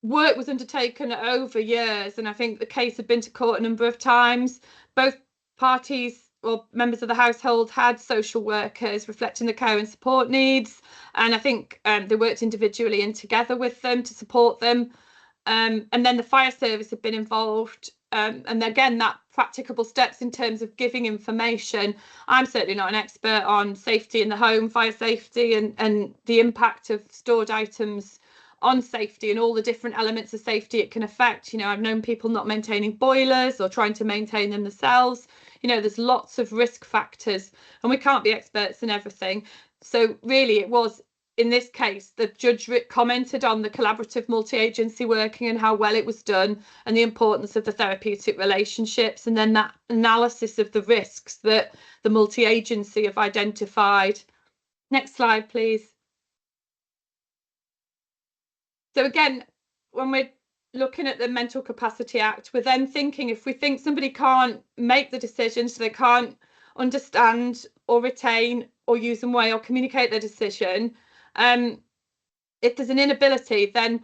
work was undertaken over years, and I think the case had been to court a number of times. Both parties or members of the household had social workers reflecting the care and support needs, and I think they worked individually and together with them to support them. And then the fire service had been involved, and again, that practicable steps in terms of giving information. I'm certainly not an expert on safety in the home, fire safety, and the impact of stored items on safety and all the different elements of safety it can affect. You know, I've known people not maintaining boilers or trying to maintain them themselves. You know, there's lots of risk factors, and we can't be experts in everything. So really, it was, in this case, the judge commented on the collaborative multi-agency working and how well it was done, and the importance of the therapeutic relationships, and then that analysis of the risks that the multi-agency have identified. Next slide, please. So again, when we're looking at the Mental Capacity Act, we're then thinking, if we think somebody can't make the decisions, so they can't understand or retain or use and weigh or communicate their decision, if there's an inability, then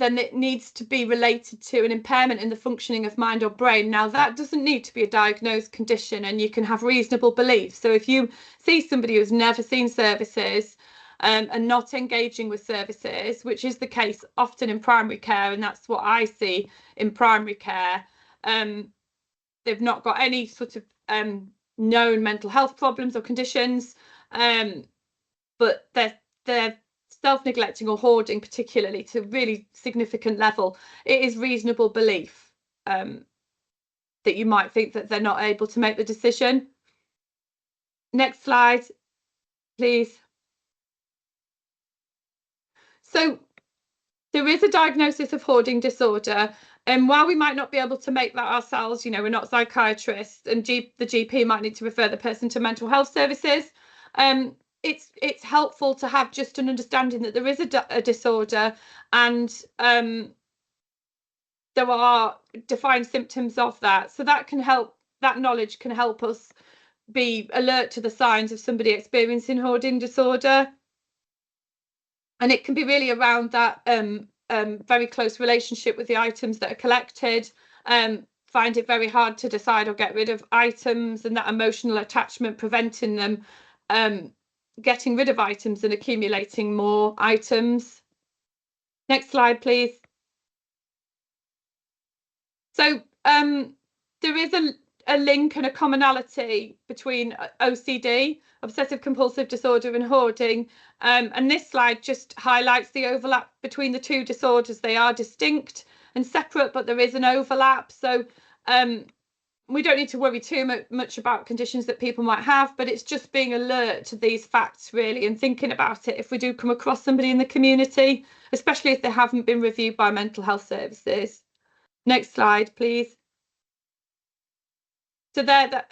it needs to be related to an impairment in the functioning of mind or brain. Now, that doesn't need to be a diagnosed condition, and you can have reasonable belief. So if you see somebody who's never seen services and not engaging with services, which is the case often in primary care, and that's what I see in primary care, they've not got any sort of known mental health problems or conditions, but they're self-neglecting or hoarding, particularly to a really significant level. It is reasonable belief that you might think that they're not able to make the decision. Next slide, please. So there is a diagnosis of hoarding disorder, and while we might not be able to make that ourselves, you know, we're not psychiatrists, and the GP might need to refer the person to mental health services. It's helpful to have just an understanding that there is a disorder, and there are defined symptoms of that. So that can help, that knowledge can help us be alert to the signs of somebody experiencing hoarding disorder. And it can be really around that very close relationship with the items that are collected, find it very hard to decide or get rid of items, and that emotional attachment preventing them getting rid of items and accumulating more items. Next slide, please. So there is a link and a commonality between OCD, obsessive compulsive disorder, and hoarding, and this slide just highlights the overlap between the two disorders. They are distinct and separate, but there is an overlap. So we don't need to worry too much about conditions that people might have, but it's just being alert to these facts, really, and thinking about it if we do come across somebody in the community, especially if they haven't been reviewed by mental health services. Next slide, please. So there,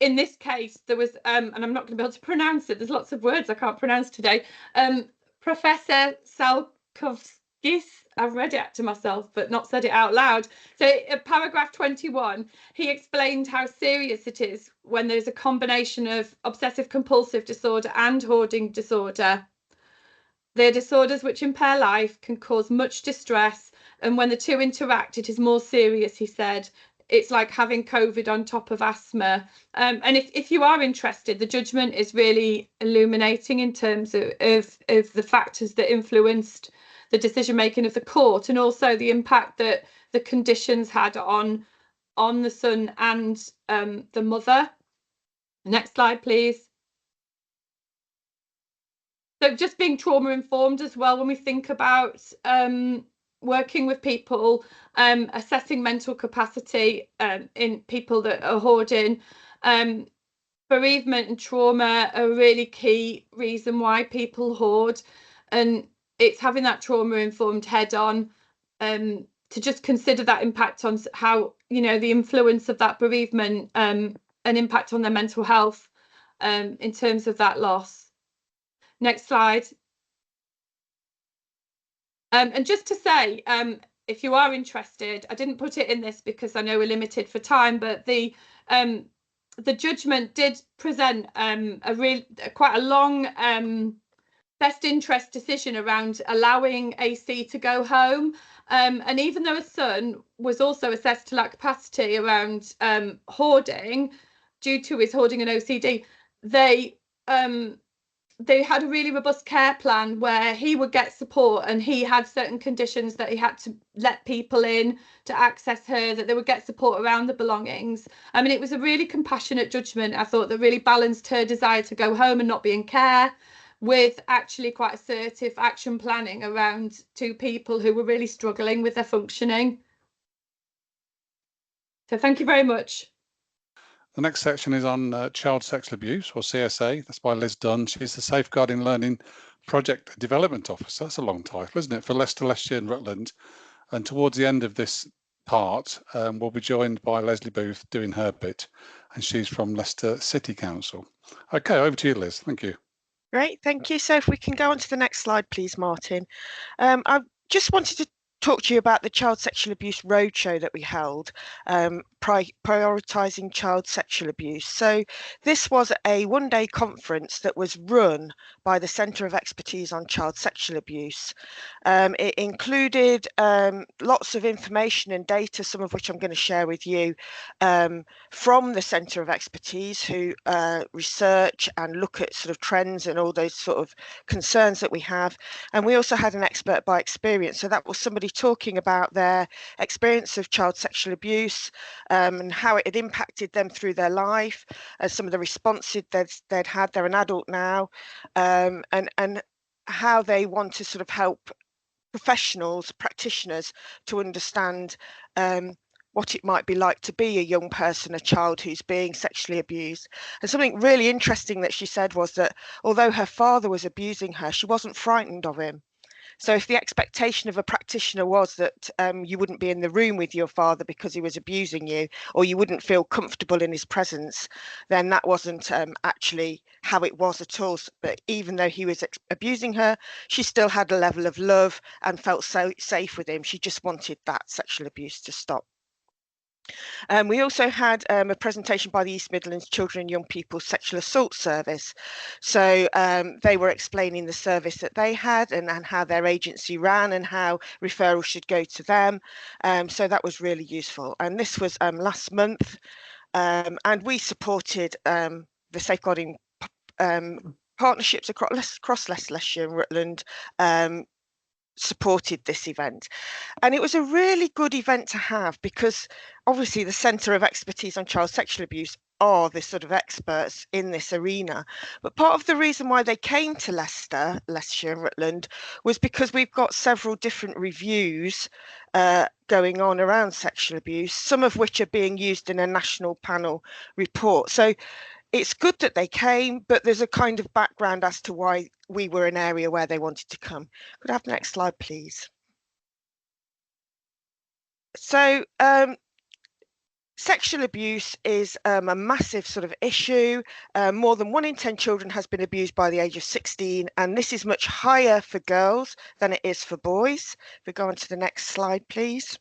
in this case, there was, and I'm not going to be able to pronounce it, there's lots of words I can't pronounce today, Professor Salkovskis, I've read it to myself but not said it out loud. So paragraph 21, he explained how serious it is when there's a combination of obsessive compulsive disorder and hoarding disorder. They're disorders which impair life, can cause much distress, and when the two interact, it is more serious, he said. It's like having COVID on top of asthma. And if you are interested, the judgment is really illuminating in terms of the factors that influenced the decision making of the court, and also the impact that the conditions had on the son and the mother. Next slide, please. So just being trauma informed as well, when we think about working with people, assessing mental capacity in people that are hoarding. Bereavement and trauma are a really key reason why people hoard, and it's having that trauma informed head on to just consider that impact on how, you know, the influence of that bereavement and impact on their mental health in terms of that loss. Next slide. And just to say, if you are interested, I didn't put it in this because I know we're limited for time, but the judgment did present quite a long best interest decision around allowing AC to go home. And even though a son was also assessed to lack capacity around hoarding due to his hoarding and OCD, they had a really robust care plan where he would get support, and he had certain conditions that he had to let people in to access her, that they would get support around the belongings. I mean, it was a really compassionate judgment, I thought, that really balanced her desire to go home and not be in care with actually quite assertive action planning around two people who were really struggling with their functioning. So thank you very much. The next section is on child sexual abuse, or CSA. That's by Liz Dunn. She's the Safeguarding Learning Project Development Officer. That's a long title, isn't it, for Leicester, Leicestershire and Rutland. And towards the end of this part, we'll be joined by Leslie Booth doing her bit, and she's from Leicester City Council. Okay, over to you, Liz. Thank you. Great, thank you. So if we can go on to the next slide, please, Martin. I just wanted to talk to you about the Child Sexual Abuse Roadshow that we held, prioritising child sexual abuse. So this was a one-day conference that was run by the Centre of Expertise on Child Sexual Abuse. It included lots of information and data, some of which I'm going to share with you, from the Centre of Expertise, who research and look at sort of trends and all those sort of concerns that we have. And we also had an expert by experience. So that was somebody talking about their experience of child sexual abuse and how it had impacted them through their life, some of the responses they'd had. They're an adult now, and how they want to sort of help professionals, practitioners, to understand what it might be like to be a young person, a child who's being sexually abused. And something really interesting that she said was that although her father was abusing her, she wasn't frightened of him. So if the expectation of a practitioner was that you wouldn't be in the room with your father because he was abusing you, or you wouldn't feel comfortable in his presence, then that wasn't actually how it was at all. But even though he was abusing her, she still had a level of love and felt so safe with him. She just wanted that sexual abuse to stop. We also had a presentation by the East Midlands Children and Young People Sexual Assault Service. So they were explaining the service that they had and how their agency ran and how referrals should go to them. So that was really useful. And this was last month, and we supported the safeguarding partnerships across Leicestershire and Rutland, supported this event. And it was a really good event to have, because obviously the Centre of Expertise on Child Sexual Abuse are the sort of experts in this arena. But part of the reason why they came to Leicester, Leicestershire and Rutland, was because we've got several different reviews going on around sexual abuse, some of which are being used in a national panel report. So it's good that they came, but there's a kind of background as to why we were an area where they wanted to come. Could I have the next slide, please? So sexual abuse is a massive sort of issue. More than 1 in 10 children has been abused by the age of 16, and this is much higher for girls than it is for boys. If we go on to the next slide, please.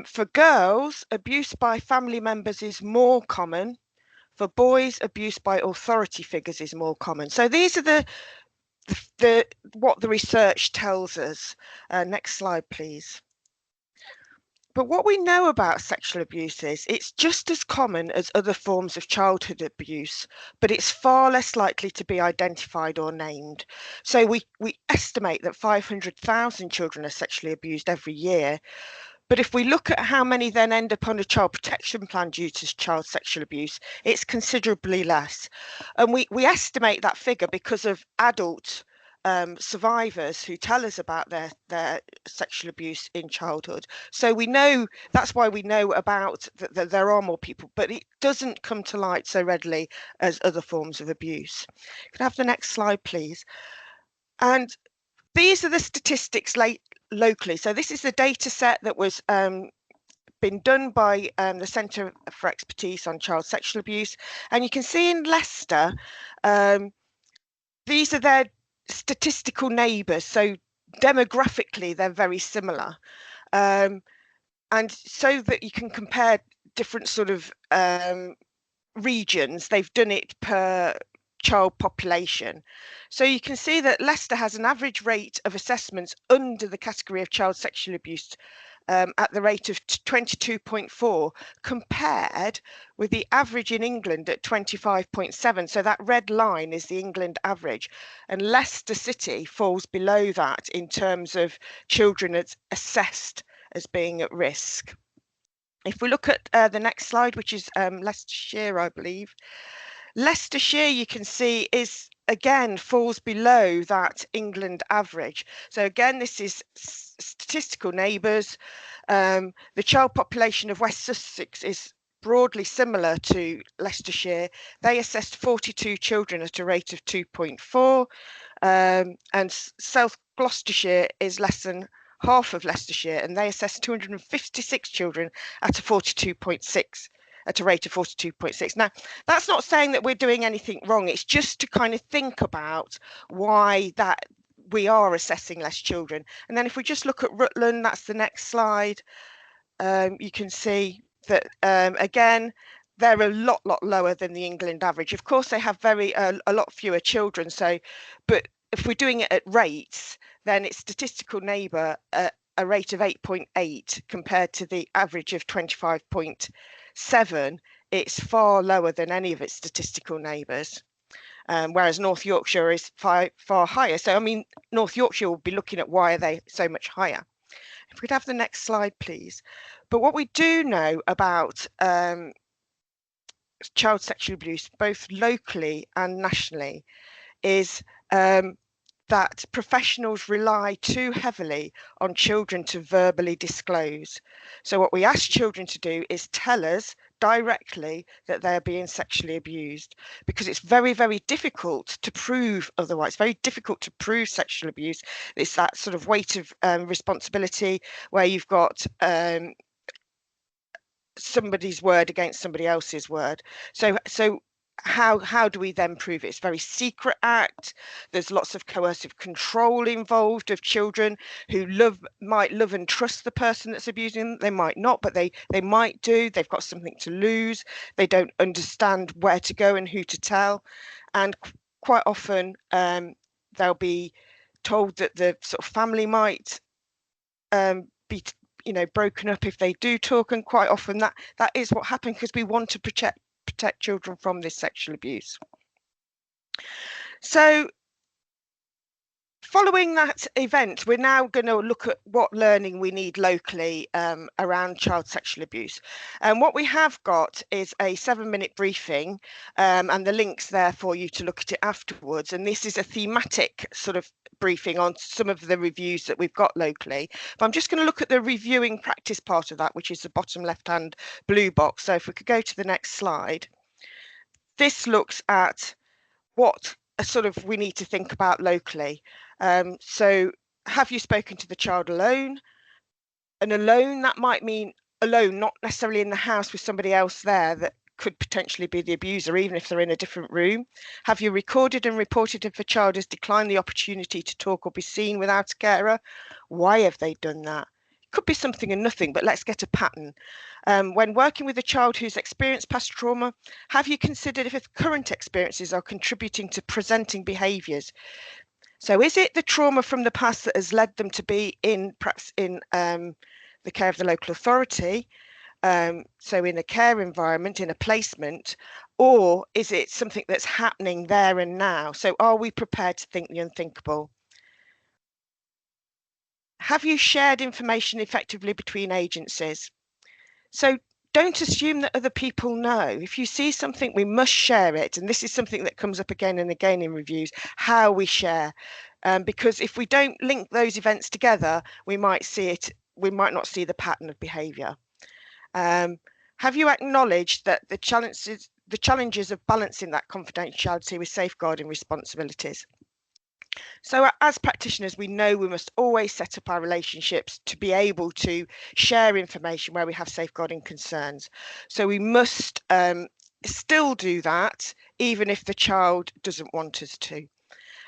For girls, abuse by family members is more common. For boys, abuse by authority figures is more common. So these are the what the research tells us. Next slide, please. But what we know about sexual abuse is it's just as common as other forms of childhood abuse, but it's far less likely to be identified or named. So we estimate that 500,000 children are sexually abused every year. But if we look at how many then end up on a child protection plan due to child sexual abuse, it's considerably less. And we estimate that figure because of adult survivors who tell us about their sexual abuse in childhood. So we know, that's why we know about that there are more people, but it doesn't come to light so readily as other forms of abuse. Could I have the next slide, please? And these are the statistics locally. So this is the data set that was been done by the Centre for Expertise on Child Sexual Abuse. And you can see in Leicester, these are their statistical neighbours. So demographically, they're very similar. And so that you can compare different sort of regions, they've done it per child population. So you can see that Leicester has an average rate of assessments under the category of child sexual abuse at the rate of 22.4, compared with the average in England at 25.7. So that red line is the England average, and Leicester City falls below that in terms of children as assessed as being at risk. If we look at the next slide, which is Leicestershire, I believe, Leicestershire, you can see, is again falls below that England average. So again, this is statistical neighbours. The child population of West Sussex is broadly similar to Leicestershire. They assessed 42 children at a rate of 2.4, and South Gloucestershire is less than half of Leicestershire, and they assessed 256 children at a 42.6. At a rate of 42.6. Now, that's not saying that we're doing anything wrong. It's just to kind of think about why that we are assessing less children. And then if we just look at Rutland, that's the next slide. You can see that again, they're a lot lower than the England average. Of course, they have a lot fewer children. So, but if we're doing it at rates, then it's statistical neighbour at a rate of 8.8 compared to the average of 25.7. It's far lower than any of its statistical neighbours, whereas North Yorkshire is far higher. So, I mean, North Yorkshire will be looking at why are they so much higher. If we could have the next slide, please. But what we do know about child sexual abuse, both locally and nationally, is that professionals rely too heavily on children to verbally disclose. So what we ask children to do is tell us directly that they're being sexually abused, because it's very, very difficult to prove otherwise. It's very difficult to prove sexual abuse. It's that sort of weight of responsibility where you've got somebody's word against somebody else's word. So how do we then prove it? It's a very secret act. There's lots of coercive control involved of children who might love and trust the person that's abusing them. They might not, but they might do. They've got something to lose. They don't understand where to go and who to tell. And quite often they'll be told that the sort of family might be broken up if they do talk, and quite often that is what happens, because we want to protect children from this sexual abuse. So following that event, we're now going to look at what learning we need locally around child sexual abuse. And what we have got is a 7-minute briefing, and the link's there for you to look at it afterwards. And this is a thematic sort of briefing on some of the reviews that we've got locally. But I'm just going to look at the reviewing practice part of that, which is the bottom left-hand blue box. So if we could go to the next slide. This looks at what sort of we need to think about locally. So have you spoken to the child alone? And alone, that might mean alone, not necessarily in the house with somebody else there that could potentially be the abuser, even if they're in a different room. Have you recorded and reported if a child has declined the opportunity to talk or be seen without a carer? Why have they done that? It could be something and nothing, but let's get a pattern. When working with a child who's experienced past trauma, have you considered if current experiences are contributing to presenting behaviours? So is it the trauma from the past that has led them to be perhaps in the care of the local authority, so in a care environment, in a placement, or is it something that's happening there and now? So are we prepared to think the unthinkable? Have you shared information effectively between agencies? So don't assume that other people know. If you see something, we must share it. And this is something that comes up again and again in reviews, how we share. Because if we don't link those events together, we might not see the pattern of behaviour. Have you acknowledged that the challenges of balancing that confidentiality with safeguarding responsibilities? So as practitioners, we know we must always set up our relationships to be able to share information where we have safeguarding concerns. So we must still do that, even if the child doesn't want us to.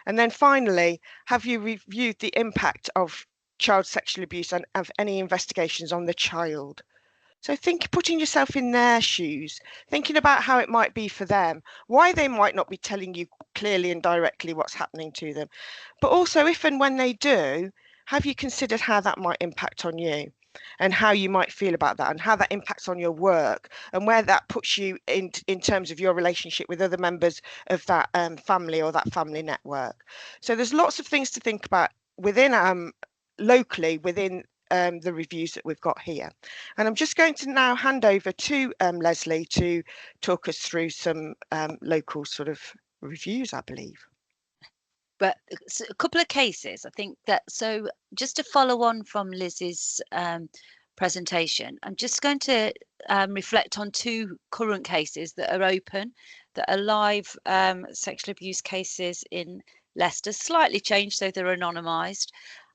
And then finally, have you reviewed the impact of child sexual abuse and of any investigations on the child? So putting yourself in their shoes, thinking about how it might be for them, why they might not be telling you clearly and directly what's happening to them. But also, if and when they do, have you considered how that might impact on you and how you might feel about that and how that impacts on your work and where that puts you in terms of your relationship with other members of that family or that family network. So there's lots of things to think about within locally within the reviews that we've got here. And I'm just going to now hand over to Leslie to talk us through some local sort of reviews, I believe. But a couple of cases, I think that, so just to follow on from Liz's presentation, I'm just going to reflect on two current cases that are open, that are live sexual abuse cases in Leicester, slightly changed, so they're anonymised.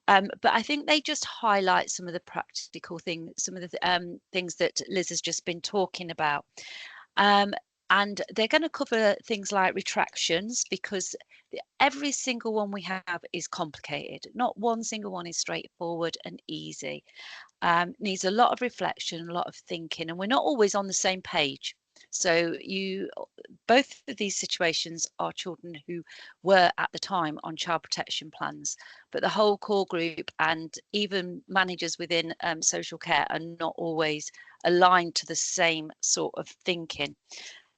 But I think they just highlight some of the practical things, some of the things that Liz has just been talking about. And they're going to cover things like retractions, because every single one we have is complicated. Not one single one is straightforward and easy. Needs a lot of reflection, a lot of thinking, and we're not always on the same page. So both of these situations are children who were at the time on child protection plans, but the whole core group and even managers within social care are not always aligned to the same sort of thinking.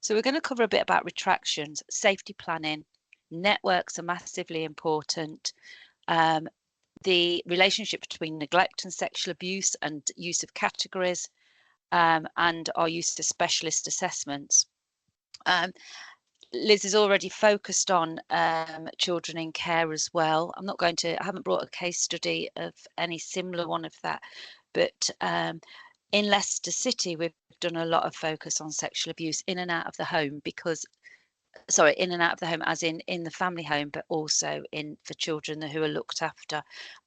So we're going to cover a bit about retractions, safety planning. Networks are massively important. The relationship between neglect and sexual abuse and use of categories, and our use of specialist assessments. Liz has already focused on children in care as well. I haven't brought a case study of any similar one of that, but in Leicester City, we've done a lot of focus on sexual abuse in and out of the home, in and out of the home as in the family home, but also for children who are looked after.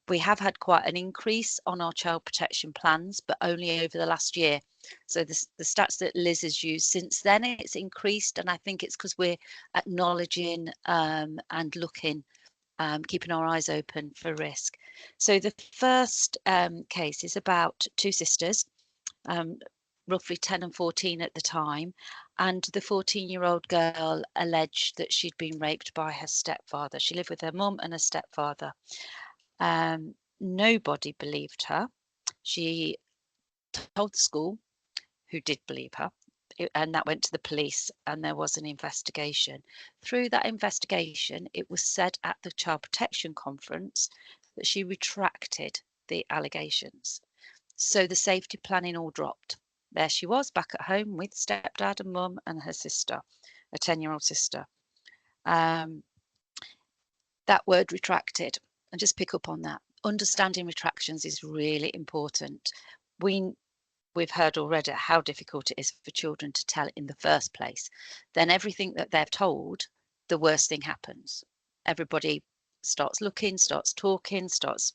We have had quite an increase on our child protection plans, but only over the last year. So the stats that Liz has used since then, it's increased, and I think it's because we're acknowledging and looking, keeping our eyes open for risk. So the first case is about two sisters, roughly 10 and 14 at the time, and the 14-year-old girl alleged that she'd been raped by her stepfather. She lived with her mum and her stepfather. Nobody believed her. She told the school, who did believe her, and that went to the police, and there was an investigation. Through that investigation, it was said at the Child Protection Conference that she retracted the allegations. So the safety planning all dropped. There she was, back at home with stepdad and mum and her sister, a 10-year-old sister. That word retracted, and just pick up on that. Understanding retractions is really important. We've heard already how difficult it is for children to tell in the first place. Then everything that they're told, the worst thing happens. Everybody starts looking, starts talking, starts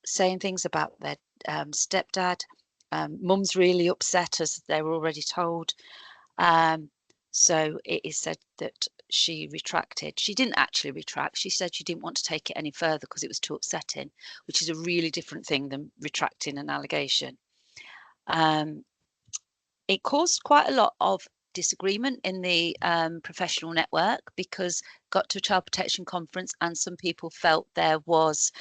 saying things about their stepdad. Mum's really upset, as they were already told. So it is said that she retracted. She didn't actually retract. She said she didn't want to take it any further because it was too upsetting, which is a really different thing than retracting an allegation. It caused quite a lot of disagreement in the professional network, because got to a child protection conference and some people felt there was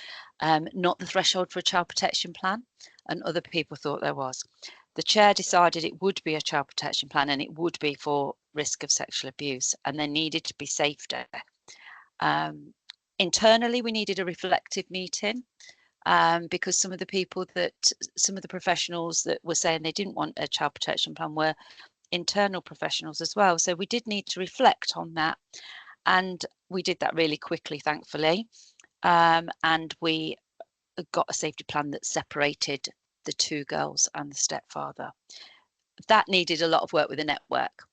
not the threshold for a child protection plan, and other people thought there was. The chair decided it would be a child protection plan and it would be for risk of sexual abuse, and there needed to be safety. Internally, we needed a reflective meeting because some of the professionals that were saying they didn't want a child protection plan were internal professionals as well. So we did need to reflect on that, and we did that really quickly, thankfully. And we got a safety plan that separated the two girls and the stepfather. That needed a lot of work with the network.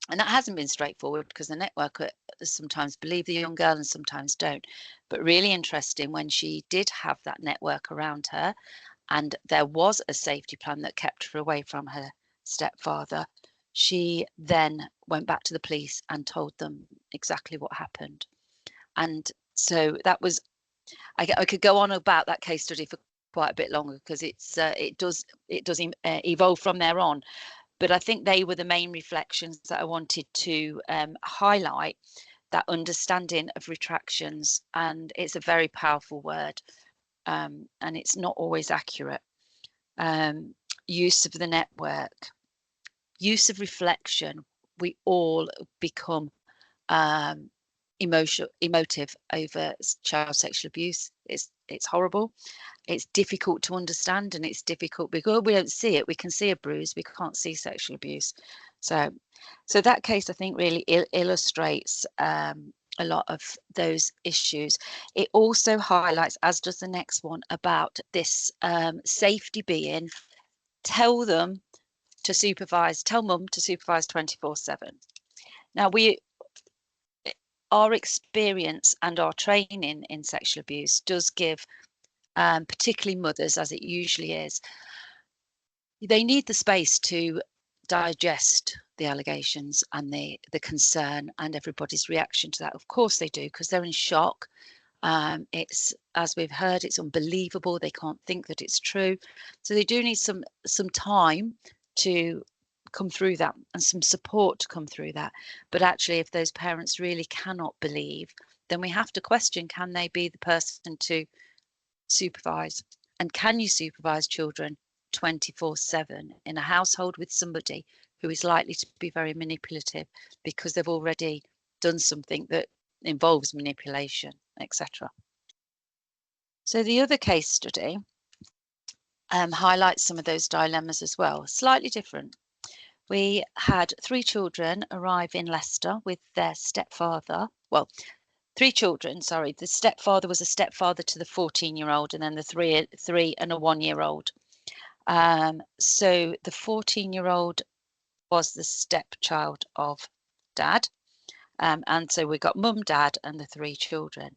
And that hasn't been straightforward because the network sometimes believe the young girl and sometimes don't. But really interesting, when she did have that network around her and there was a safety plan that kept her away from her stepfather, she then went back to the police and told them exactly what happened. And so that was, I could go on about that case study for quite a bit longer because it does evolve from there on. But I think they were the main reflections that I wanted to highlight, that understanding of retractions. And it's a very powerful word, and it's not always accurate. Use of the network, use of reflection. We all become emotive over child sexual abuse. It's horrible. It's difficult to understand, and it's difficult because we don't see it. We can see a bruise, we can't see sexual abuse. So that case, I think, really illustrates a lot of those issues. It also highlights, as does the next one, about this safety being, tell mum to supervise 24/7. Now, our experience and our training in sexual abuse does give, particularly mothers, as it usually is, they need the space to digest the allegations and the concern and everybody's reaction to that. Of course they do, because they're in shock. It's, as we've heard, it's unbelievable. They can't think that it's true. So they do need some time to come through that and some support to come through that. But actually, if those parents really cannot believe, then we have to question, can they be the person to supervise? And can you supervise children 24/7 in a household with somebody who is likely to be very manipulative because they've already done something that involves manipulation, etc. So the other case study highlights some of those dilemmas as well, slightly different. We had 3 children arrive in Leicester with their stepfather. Well, 3 children, sorry. The stepfather was a stepfather to the 14-year-old, and then the 3 and a 1-year-old. So the 14-year-old was the stepchild of dad. And so we got mum, dad, and the 3 children.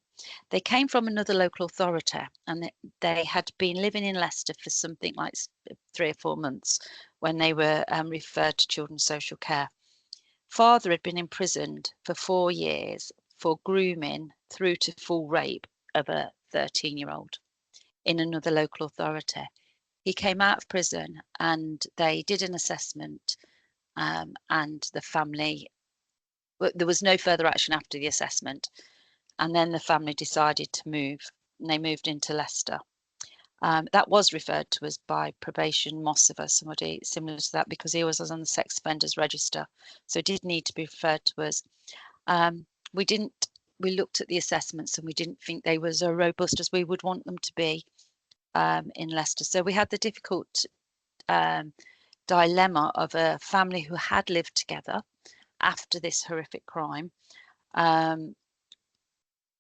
They came from another local authority, and they had been living in Leicester for something like 3 or 4 months when they were referred to children's social care. Father had been imprisoned for 4 years for grooming through to full rape of a 13-year-old in another local authority. He came out of prison and they did an assessment, and the family, there was no further action after the assessment, and then the family decided to move, and they moved into Leicester. That was referred to us by probation, Mossiver, somebody similar to that, because he was on the sex offenders register, so it did need to be referred to us. We looked at the assessments and we didn't think they were as robust as we would want them to be in Leicester. So we had the difficult dilemma of a family who had lived together after this horrific crime,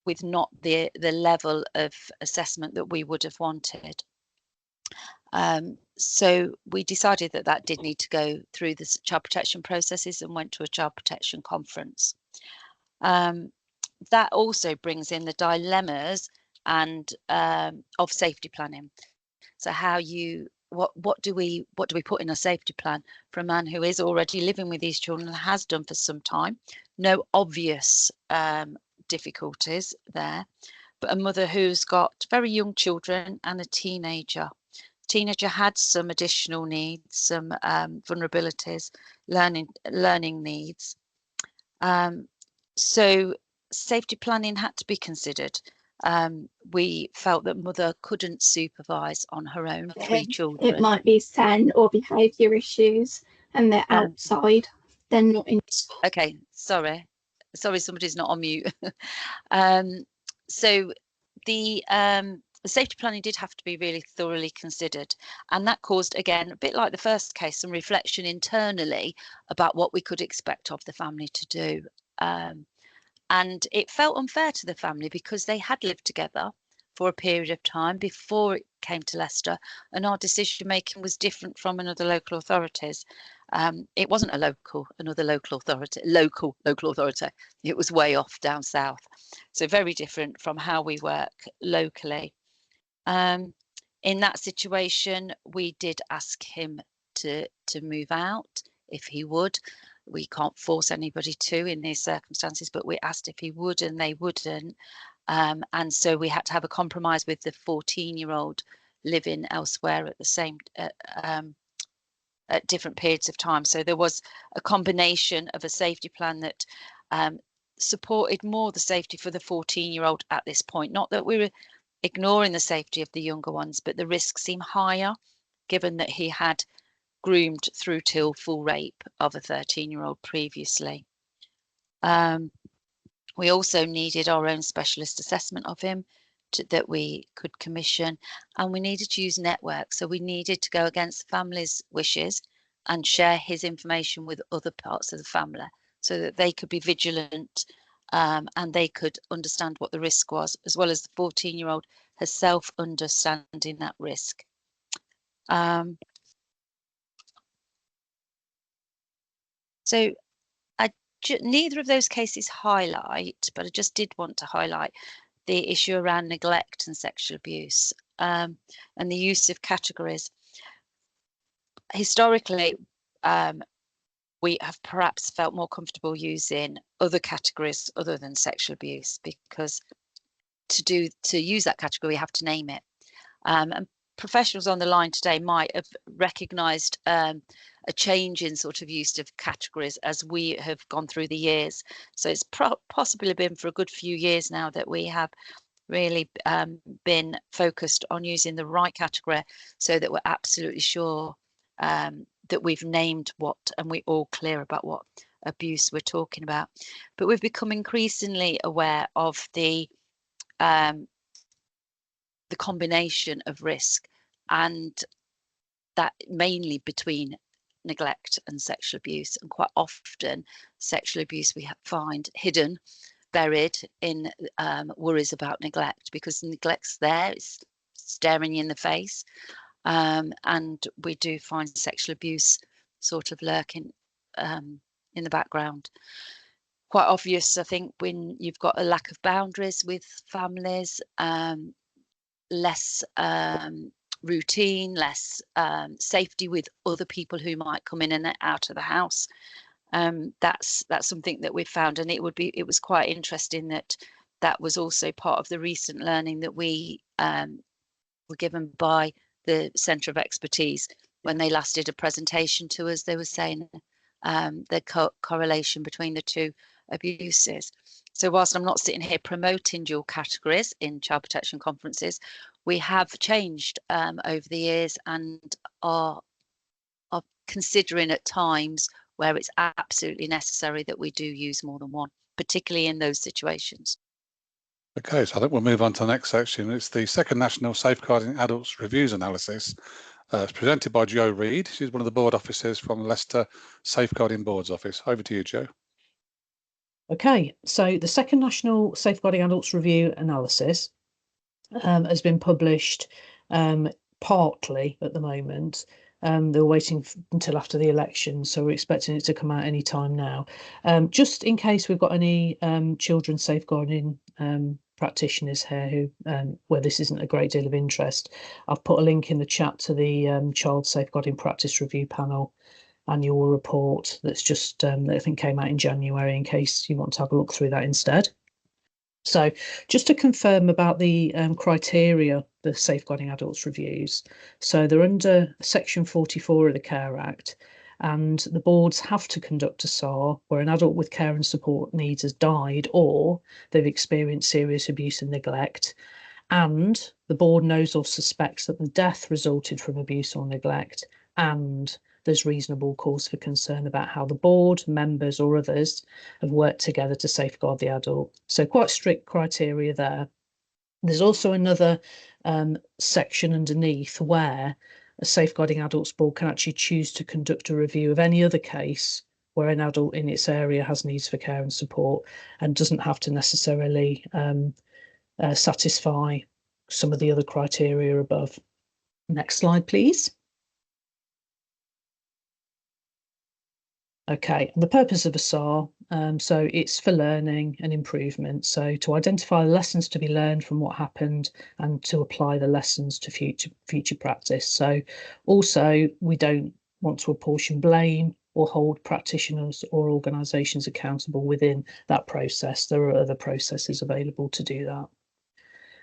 with not the level of assessment that we would have wanted. So we decided that did need to go through the child protection processes and went to a child protection conference. That also brings in the dilemmas and of safety planning. So what do we put in a safety plan for a man who is already living with these children and has done for some time? No obvious difficulties there, but a mother who's got very young children and a teenager. teenager had some additional needs, some vulnerabilities, learning needs. So safety planning had to be considered. We felt that mother couldn't supervise on her own 3 children. It might be scent or behaviour issues, and they're outside. They're not in school. Okay, sorry, somebody's not on mute. So the safety planning did have to be really thoroughly considered, and that caused, again, a bit like the first case, some reflection internally about what we could expect of the family to do. And it felt unfair to the family because they had lived together for a period of time before it came to Leicester, and our decision making was different from another local authorities. It wasn't another local authority. It was way off down south, so very different from how we work locally. In that situation, we did ask him to move out if he would. We can't force anybody to in these circumstances, but we asked if he would, and they wouldn't. And so we had to have a compromise with the 14-year-old living elsewhere at the same at different periods of time. So there was a combination of a safety plan that supported more the safety for the 14-year-old at this point. Not that we were ignoring the safety of the younger ones, but the risks seem higher given that he had groomed through till full rape of a 13-year-old previously. We also needed our own specialist assessment of him that we could commission, and we needed to use networks. So we needed to go against the family's wishes and share his information with other parts of the family so that they could be vigilant and they could understand what the risk was, as well as the 14-year-old herself understanding that risk. So neither of those cases highlight, but I just did want to highlight the issue around neglect and sexual abuse and the use of categories. Historically, we have perhaps felt more comfortable using other categories other than sexual abuse, because to use that category, we have to name it. And professionals on the line today might have recognised a change in sort of use of categories as we have gone through the years. So it's possibly been for a good few years now that we have really been focused on using the right category so that we're absolutely sure that we've named what, and we're all clear about what abuse we're talking about. But we've become increasingly aware of the combination of risk, and that mainly between neglect and sexual abuse. And quite often sexual abuse we find hidden, buried in worries about neglect, because the neglect's there, it's staring you in the face. And we do find sexual abuse sort of lurking in the background. Quite obvious, I think, when you've got a lack of boundaries with families, less routine, less safety with other people who might come in and out of the house. That's something that we've found, and it was quite interesting that was also part of the recent learning that we were given by the Centre of Expertise when they last did a presentation to us. They were saying the correlation between the two abuses. So whilst I'm not sitting here promoting dual categories in child protection conferences, we have changed over the years and are considering at times where it's absolutely necessary that we do use more than one, particularly in those situations. Okay, so I think we'll move on to the next section. It's the second National Safeguarding Adults Reviews Analysis. It's presented by Jo Reid. She's one of the board officers from Leicester Safeguarding Board's office. Over to you, Jo. Okay, so the second National Safeguarding Adults Review Analysis has been published partly at the moment. They're waiting until after the election, so we're expecting it to come out any time now. Just in case we've got any children safeguarding practitioners here who where this isn't a great deal of interest, I've put a link in the chat to the Child Safeguarding Practice Review Panel annual report that's just that I think came out in January, in case you want to have a look through that instead. So just to confirm about the criteria the Safeguarding Adults reviews. So they're under Section 44 of the Care Act, and the boards have to conduct a SAR where an adult with care and support needs has died or they've experienced serious abuse and neglect, and the board knows or suspects that the death resulted from abuse or neglect, and there's reasonable cause for concern about how the board, members or others have worked together to safeguard the adult. So quite strict criteria there. There's also another section underneath where a Safeguarding Adults Board can actually choose to conduct a review of any other case where an adult in its area has needs for care and support and doesn't have to necessarily satisfy some of the other criteria above. Next slide, please. Okay, the purpose of a SAR, so it's for learning and improvement. So to identify lessons to be learned from what happened and to apply the lessons to future practice. So also we don't want to apportion blame or hold practitioners or organisations accountable within that process. There are other processes available to do that.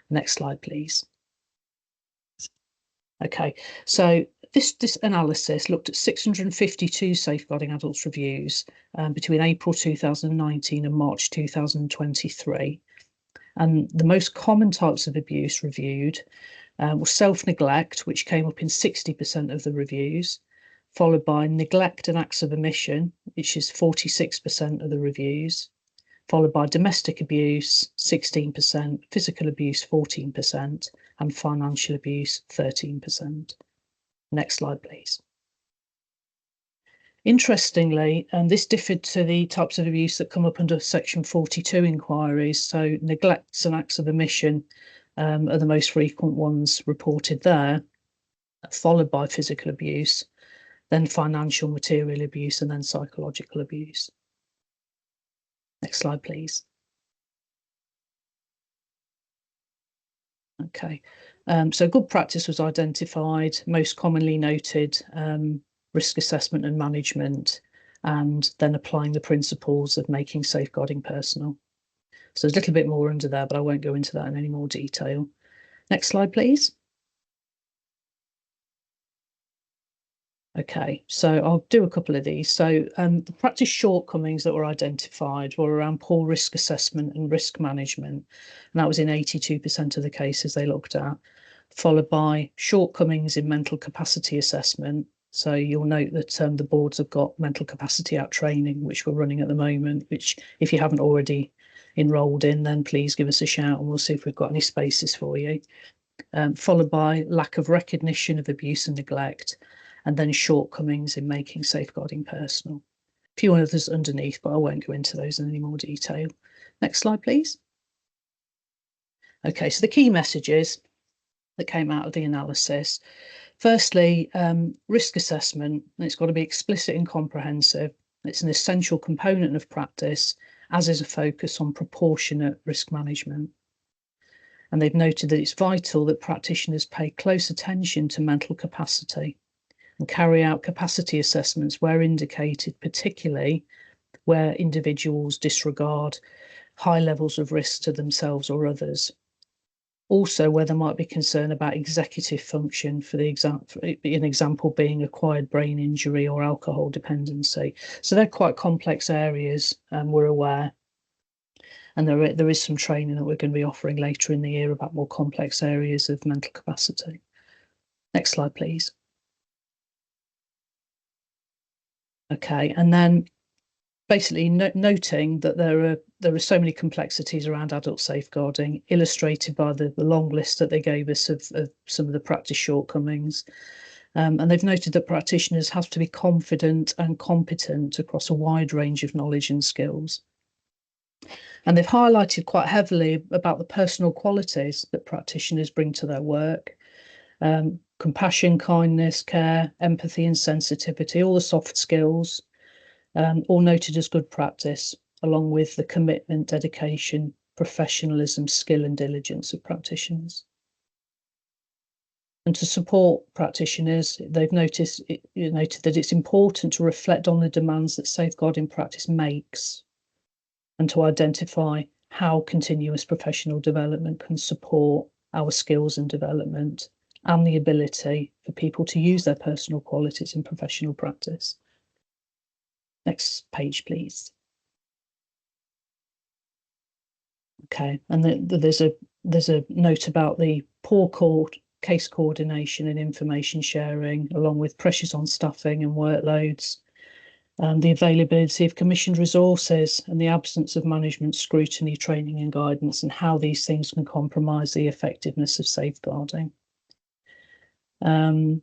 Next slide, please. Okay, so this analysis looked at 652 Safeguarding Adults reviews between April 2019 and March 2023. And the most common types of abuse reviewed were self-neglect, which came up in 60% of the reviews, followed by neglect and acts of omission, which is 46% of the reviews, followed by domestic abuse, 16%, physical abuse, 14%, and financial abuse, 13%. Next slide, please. Interestingly, this differed to the types of abuse that come up under Section 42 inquiries. So neglects and acts of omission are the most frequent ones reported there, followed by physical abuse, then financial, material abuse, and then psychological abuse. Next slide, please. Okay, so good practice was identified, most commonly noted risk assessment and management, and then applying the principles of making safeguarding personal. So there's a little bit more under there, but I won't go into that in any more detail. Next slide, please. Okay, so I'll do a couple of these. So the practice shortcomings that were identified were around poor risk assessment and risk management. And that was in 82% of the cases they looked at, followed by shortcomings in mental capacity assessment. So you'll note that the boards have got mental capacity out training, which we're running at the moment, which if you haven't already enrolled in, then please give us a shout and we'll see if we've got any spaces for you. Followed by lack of recognition of abuse and neglect, and then shortcomings in making safeguarding personal. A few others underneath, but I won't go into those in any more detail. Next slide, please. Okay, so the key messages that came out of the analysis. Firstly, risk assessment. It's got to be explicit and comprehensive. It's an essential component of practice, as is a focus on proportionate risk management. And they've noted that it's vital that practitioners pay close attention to mental capacity and carry out capacity assessments where indicated, particularly where individuals disregard high levels of risk to themselves or others. Also, where there might be concern about executive function, for the an example being acquired brain injury or alcohol dependency. So they're quite complex areas, we're aware. And there is some training that we're going to be offering later in the year about more complex areas of mental capacity. Next slide, please. Okay, and then basically noting that there are so many complexities around adult safeguarding, illustrated by the long list that they gave us of some of the practice shortcomings. And they've noted that practitioners have to be confident and competent across a wide range of knowledge and skills. And they've highlighted quite heavily about the personal qualities that practitioners bring to their work. Compassion, kindness, care, empathy and sensitivity, all the soft skills, all noted as good practice, along with the commitment, dedication, professionalism, skill and diligence of practitioners. And to support practitioners, they've noted that it's important to reflect on the demands that safeguarding practice makes and to identify how continuous professional development can support our skills and development, and the ability for people to use their personal qualities in professional practice. Next page, please. Okay, and there's a note about the poor case coordination and information sharing, along with pressures on staffing and workloads, the availability of commissioned resources, and the absence of management scrutiny, training and guidance, and how these things can compromise the effectiveness of safeguarding. And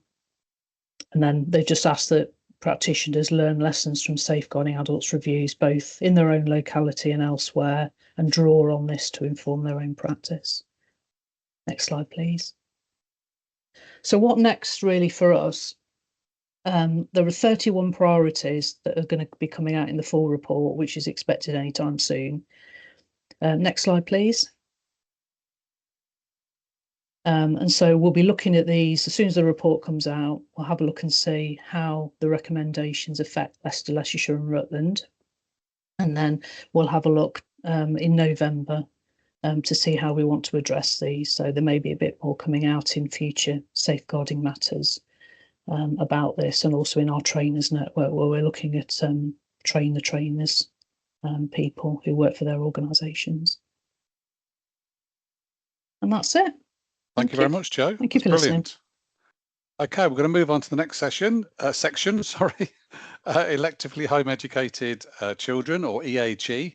then they've just asked that practitioners learn lessons from safeguarding adults reviews, both in their own locality and elsewhere, and draw on this to inform their own practice. Next slide, please. So what next really for us? There are 31 priorities that are going to be coming out in the full report, which is expected anytime soon. Next slide, please. And so we'll be looking at these as soon as the report comes out. We'll have a look and see how the recommendations affect Leicester, Leicestershire and Rutland. And then we'll have a look in November to see how we want to address these. So there may be a bit more coming out in future safeguarding matters about this, and also in our trainers network, where we're looking at train the trainers, people who work for their organisations. And that's it. Thank you very much, Jo. Thank you for listening. Okay, we're going to move on to the next section. Electively home educated children, or EHE.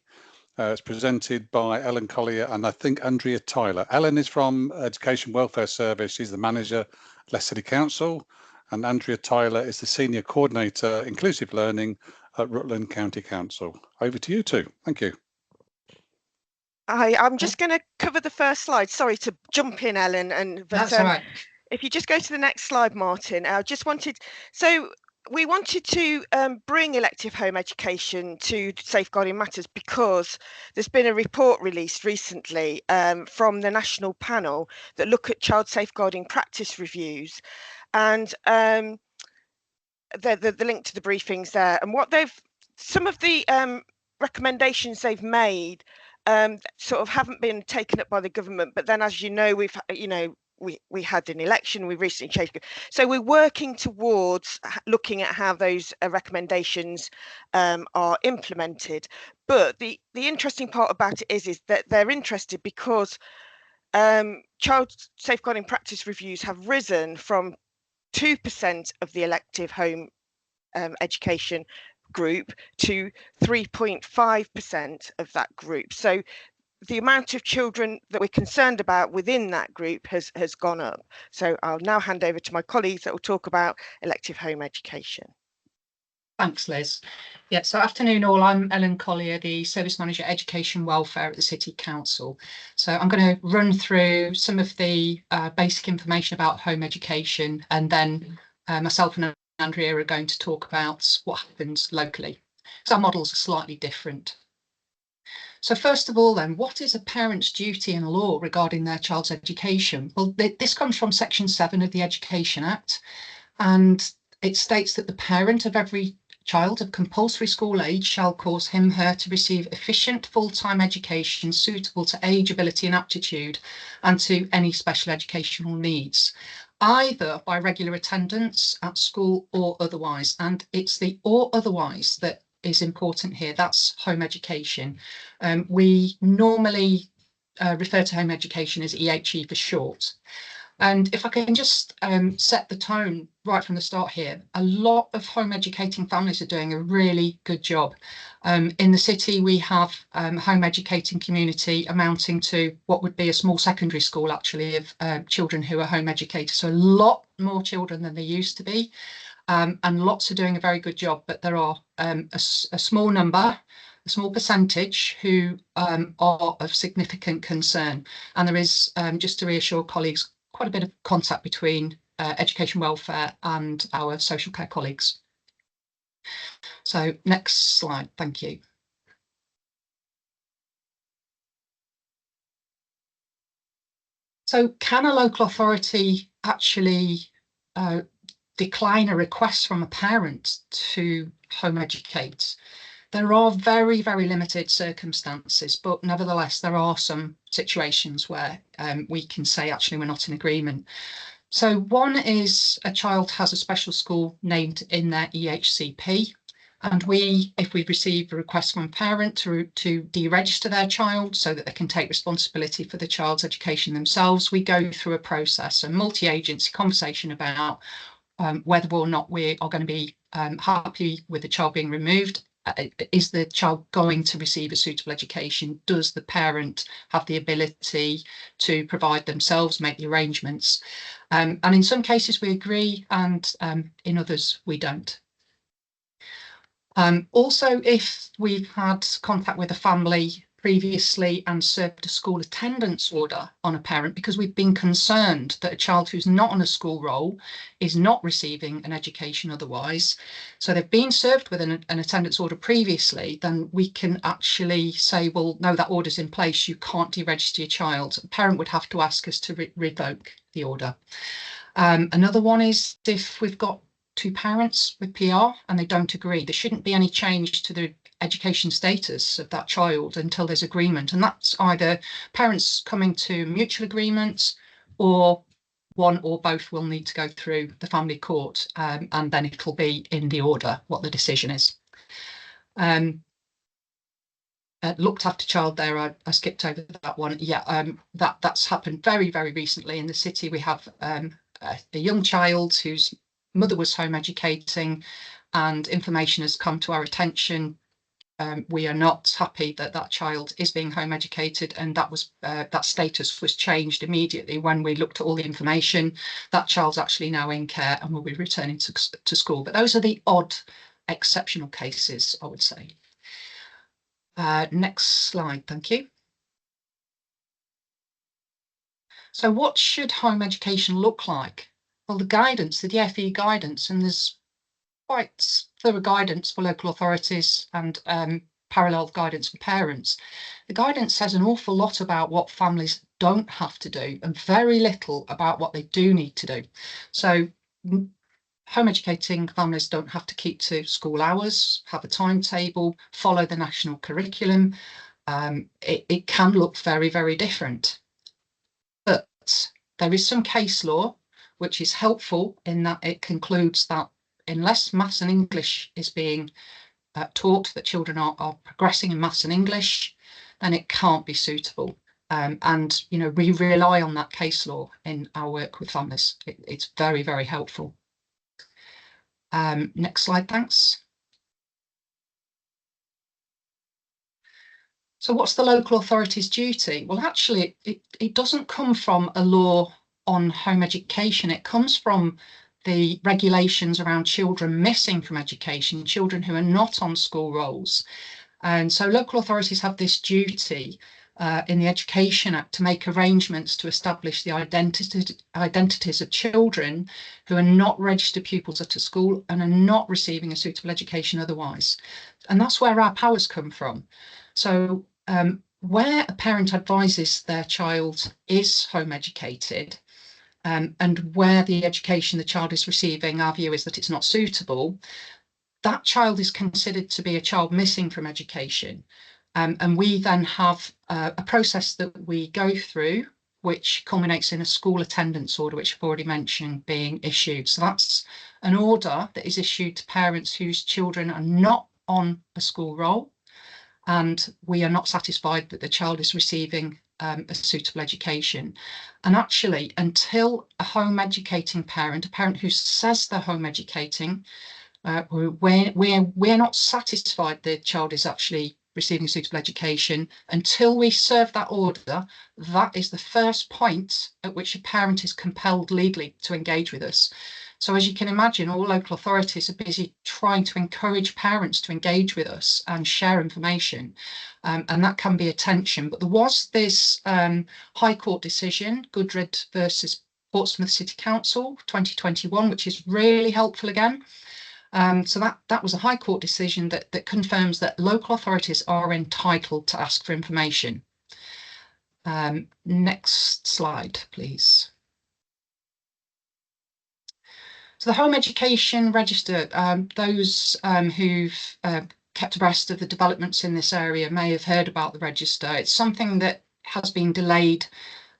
It's presented by Ellen Collier and I think Andrea Tyler. Ellen is from Education Welfare Service. She's the manager, Leicester City Council, and Andrea Tyler is the Senior Coordinator, Inclusive Learning at Rutland County Council. Over to you two. Thank you. I'm just going to cover the first slide. Sorry to jump in, Ellen. That's all right. If you just go to the next slide, Martin. I just wanted, we wanted to bring elective home education to Safeguarding Matters because there's been a report released recently from the national panel that look at child safeguarding practice reviews, and the link to the briefings there, and what some of the recommendations they've made sort of haven't been taken up by the government, but then, as you know, we had an election, we recently changed. So we're working towards looking at how those recommendations are implemented. But the interesting part about it is that they're interested because child safeguarding practice reviews have risen from 2% of the elective home education group to 3.5% of that group. So the amount of children that we're concerned about within that group has gone up. So I'll now hand over to my colleagues that will talk about elective home education. Thanks, Liz. Yeah, so afternoon all, I'm Ellen Collier, the Service Manager Education Welfare at the City Council. So I'm going to run through some of the basic information about home education, and then myself and Andrea are going to talk about what happens locally. So our models are slightly different. So first of all then, what is a parent's duty in law regarding their child's education? Well, this comes from Section 7 of the Education Act, and it states that the parent of every child of compulsory school age shall cause him/her to receive efficient full-time education suitable to age, ability and aptitude, and to any special educational needs, either by regular attendance at school or otherwise. And it's the or otherwise that is important here. That's home education. We normally refer to home education as EHE for short. And if I can just set the tone right from the start here, a lot of home educating families are doing a really good job. In the city, we have home educating community amounting to what would be a small secondary school, actually, of children who are home educated. So a lot more children than there used to be. And lots are doing a very good job, but there are a small number, a small percentage who are of significant concern. And there is, just to reassure colleagues, quite a bit of contact between education welfare and our social care colleagues. So next slide, thank you. So can a local authority actually decline a request from a parent to home educate? There are very, very limited circumstances, but nevertheless, there are some situations where we can say, actually, we're not in agreement. So one is a child has a special school named in their EHCP. And if we receive a request from a parent to deregister their child so that they can take responsibility for the child's education themselves, we go through a process, a multi-agency conversation about whether or not we are going to be happy with the child being removed. Is the child going to receive a suitable education? Does the parent have the ability to provide themselves, make the arrangements? And in some cases we agree, and in others we don't. Also, if we've had contact with a family previously and served a school attendance order on a parent because we've been concerned that a child who's not on a school roll is not receiving an education otherwise, so they've been served with an attendance order previously, then we can actually say, well, no, that order's in place, you can't deregister your child. A parent would have to ask us to revoke the order. Another one is if we've got two parents with PR and they don't agree, there shouldn't be any change to the education status of that child until there's agreement, and that's either parents coming to mutual agreements, or one or both will need to go through the family court, and then it'll be in the order what the decision is. Looked after child there, I skipped over that one. Yeah, that's happened very, very recently in the city. We have a young child whose mother was home educating, and information has come to our attention. We are not happy that that child is being home educated, and that status was changed immediately when we looked at all the information. That child's actually now in care and will be returning to school. But those are the odd, exceptional cases, I would say. Next slide, thank you. So what should home education look like? Well, the guidance, the DfE guidance, and there's quite thorough guidance for local authorities and parallel guidance for parents. The guidance says an awful lot about what families don't have to do and very little about what they do need to do. So home educating families don't have to keep to school hours, have a timetable, follow the national curriculum. It can look very, very different. But there is some case law which is helpful in that it concludes that unless maths and English is being taught, that children are progressing in maths and English, then it can't be suitable. And you know, we rely on that case law in our work with families. It's very, very helpful. Next slide, thanks. So what's the local authority's duty? Well, actually, it doesn't come from a law on home education. It comes from the regulations around children missing from education, children who are not on school rolls. And so local authorities have this duty in the Education Act to make arrangements to establish the identities of children who are not registered pupils at a school and are not receiving a suitable education otherwise. And that's where our powers come from. So where a parent advises their child is home educated, and where the education the child is receiving, our view is that it's not suitable, that child is considered to be a child missing from education. And we then have a process that we go through, which culminates in a school attendance order, which I've already mentioned being issued. So that's an order that is issued to parents whose children are not on a school roll, and we are not satisfied that the child is receiving a suitable education. And actually, until a home educating parent, a parent who says they're home educating, we're not satisfied the child is actually receiving suitable education, until we serve that order, that is the first point at which a parent is compelled legally to engage with us. So as you can imagine, all local authorities are busy trying to encourage parents to engage with us and share information, and that can be a tension. But there was this High Court decision, Goodred versus Portsmouth City Council 2021, which is really helpful again. So that was a High Court decision that confirms that local authorities are entitled to ask for information. Next slide, please. So the Home Education Register, those who've kept abreast of the developments in this area may have heard about the register. It's something that has been delayed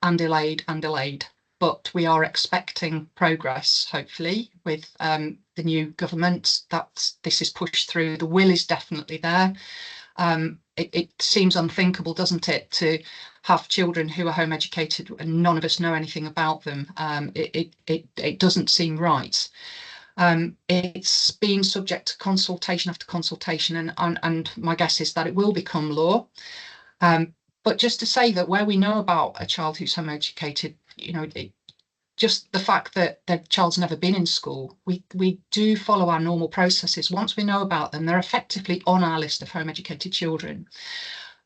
and delayed and delayed, but we are expecting progress, hopefully, with the new government, that this is pushed through. The will is definitely there. It seems unthinkable, doesn't it, to have children who are home educated and none of us know anything about them. It doesn't seem right. It's been subject to consultation after consultation, and my guess is that it will become law. But just to say that where we know about a child who's home educated, you know, just the fact that their child's never been in school, we do follow our normal processes. Once we know about them, they're effectively on our list of home educated children.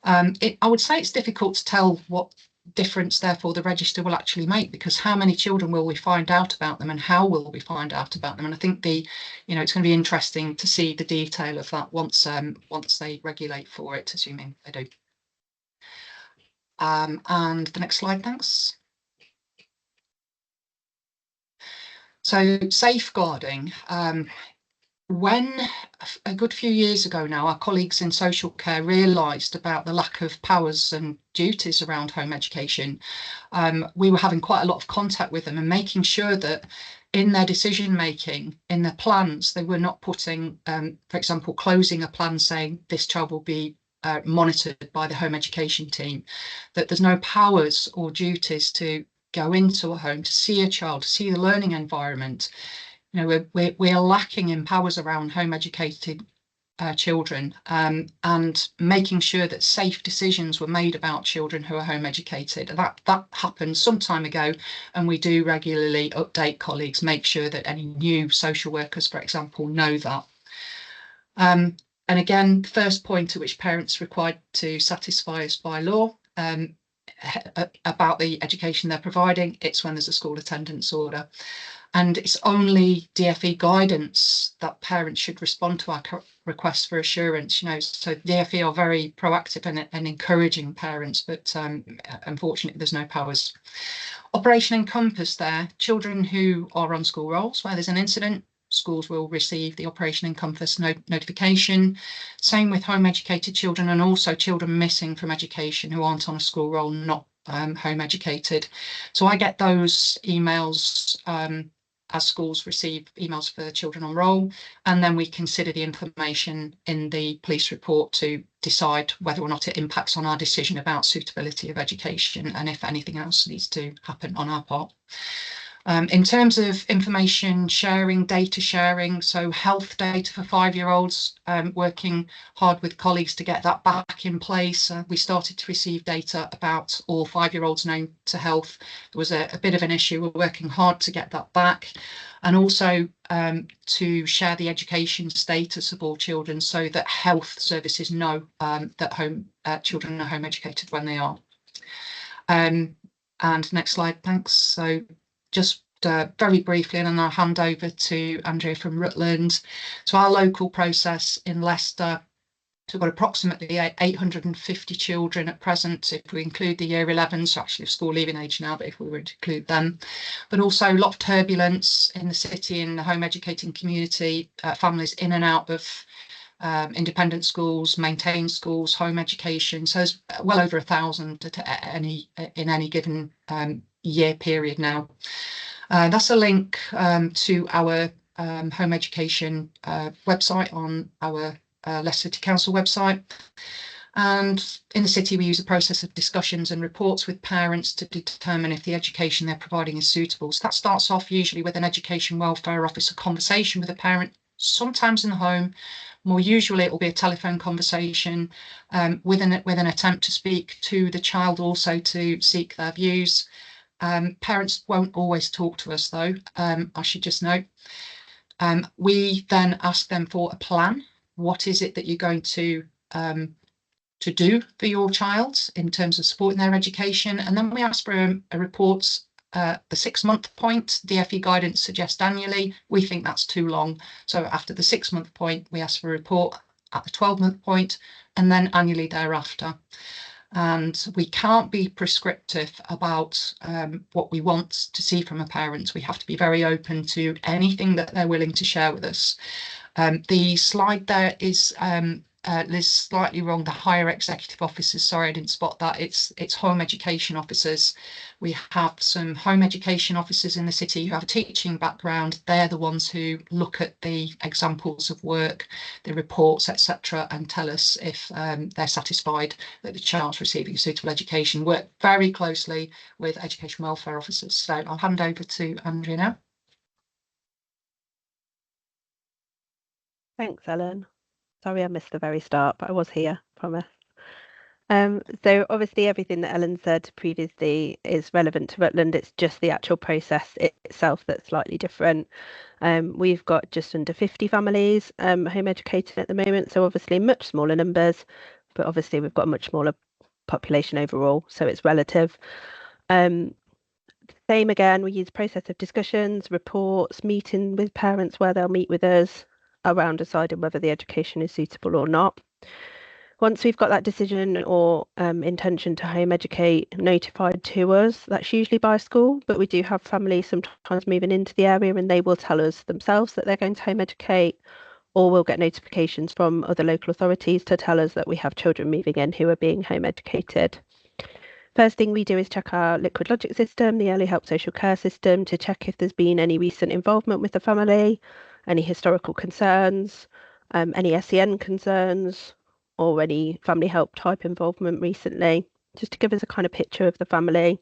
I would say it's difficult to tell what difference therefore the register will actually make, because how many children will we find out about them and how will we find out about them? And I think it's going to be interesting to see the detail of that once they regulate for it, assuming they do. And the next slide, thanks. So safeguarding. When a good few years ago now, our colleagues in social care realised about the lack of powers and duties around home education, we were having quite a lot of contact with them and making sure that in their decision making, in their plans, they were not putting, for example, closing a plan saying this child will be monitored by the home education team, that there's no powers or duties to go into a home, to see a child, to see the learning environment. You know, we are lacking in powers around home educated children, and making sure that safe decisions were made about children who are home educated. That happened some time ago, and we do regularly update colleagues, make sure that any new social workers, for example, know that. And again, the first point at which parents are required to satisfy us by law about the education they're providing, it's when there's a school attendance order. And it's only DFE guidance that parents should respond to our requests for assurance. You know, so DFE are very proactive and encouraging parents, but unfortunately there's no powers. Operation Encompass there, children who are on school rolls where there's an incident, schools will receive the Operation Encompass notification. Same with home educated children, and also children missing from education who aren't on a school roll, not home educated. So I get those emails as schools receive emails for children on roll, and then we consider the information in the police report to decide whether or not it impacts on our decision about suitability of education and if anything else needs to happen on our part. In terms of information sharing, data sharing, so health data for 5-year-olds, working hard with colleagues to get that back in place. We started to receive data about all 5-year-olds known to health. There was a bit of an issue. We're working hard to get that back, and also to share the education status of all children so that health services know that children are home educated when they are. And next slide, thanks. So just very briefly, and then I'll hand over to Andrea from Rutland. So our local process in Leicester, so we've got approximately 850 children at present, if we include the year 11, so actually of school leaving age now, but if we were to include them. But also a lot of turbulence in the city, in the home educating community, families in and out of independent schools, maintained schools, home education. So there's well over 1,000 in any given year period now. That's a link to our home education website on our Leicester City Council website. And in the city, we use a process of discussions and reports with parents to determine if the education they're providing is suitable. So that starts off usually with an education welfare officer conversation with a parent, sometimes in the home. More usually it will be a telephone conversation with an attempt to speak to the child, also to seek their views. Parents won't always talk to us though, I should just note. We then ask them for a plan. What is it that you're going to do for your child in terms of supporting their education? And then we ask for a report. The 6-month point, DFE guidance suggests annually. We think that's too long. So after the 6-month point, we ask for a report at the 12-month point, and then annually thereafter. And we can't be prescriptive about what we want to see from a parent. We have to be very open to anything that they're willing to share with us. The slide there is Liz, slightly wrong. The higher executive officers, sorry, I didn't spot that. It's home education officers. We have some home education officers in the city who have a teaching background. They're the ones who look at the examples of work, the reports, etc., and tell us if they're satisfied that the child's receiving a suitable education. Work very closely with education welfare officers. So I'll hand over to Andrea now. Thanks, Ellen. Sorry I missed the very start, but I was here, promise. So obviously everything that Ellen said previously is relevant to Rutland. It's just the actual process itself that's slightly different. We've got just under 50 families home educated at the moment, so obviously much smaller numbers, but obviously we've got a much smaller population overall, so it's relative. Same again, we use process of discussions, reports, meeting with parents where they'll meet with us around deciding whether the education is suitable or not. Once we've got that decision or intention to home educate notified to us, that's usually by school, but we do have families sometimes moving into the area and they will tell us themselves that they're going to home educate, or we'll get notifications from other local authorities to tell us that we have children moving in who are being home educated. First thing we do is check our liquid logic system, the early help social care system, to check if there's been any recent involvement with the family, any historical concerns, any SEN concerns, or any family help type involvement recently, just to give us a kind of picture of the family.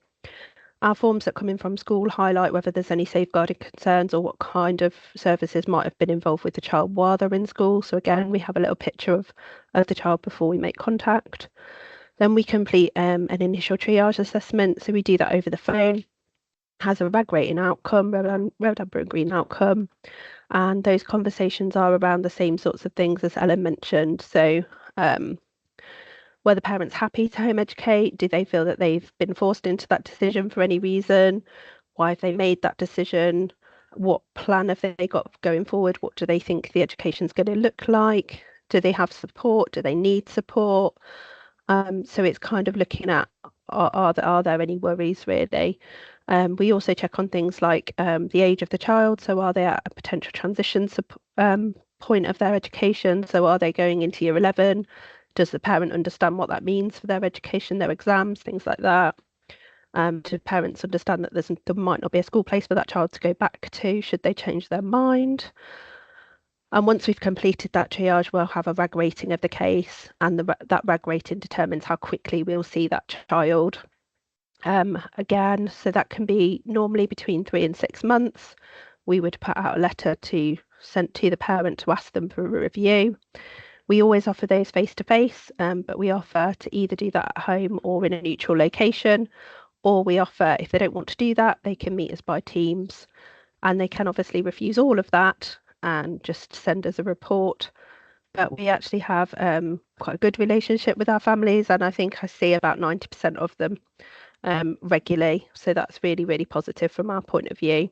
Our forms that come in from school highlight whether there's any safeguarding concerns or what kind of services might have been involved with the child while they're in school. So again, we have a little picture of the child before we make contact. Then we complete an initial triage assessment. So we do that over the phone. Has a RAG rating outcome, red, amber and green outcome. And those conversations are around the same sorts of things as Ellen mentioned. So were the parents happy to home educate? Do they feel that they've been forced into that decision for any reason? Why have they made that decision? What plan have they got going forward? What do they think the education is going to look like? Do they have support? Do they need support? So it's kind of looking at are there any worries really? We also check on things like the age of the child. So are they at a potential transition point of their education? So are they going into year 11? Does the parent understand what that means for their education, their exams, things like that? Do parents understand that there might not be a school place for that child to go back to should they change their mind? And once we've completed that triage, we'll have a RAG rating of the case, and that RAG rating determines how quickly we'll see that child. Again, so that can be normally between 3 and 6 months. We would put out a letter to send to the parent to ask them for a review. We always offer those face-to-face, but we offer to either do that at home or in a neutral location, or we offer, if they don't want to do that, they can meet us by Teams, and they can obviously refuse all of that and just send us a report. But we actually have quite a good relationship with our families, and I think I see about 90% of them regularly. So that's really, really positive from our point of view.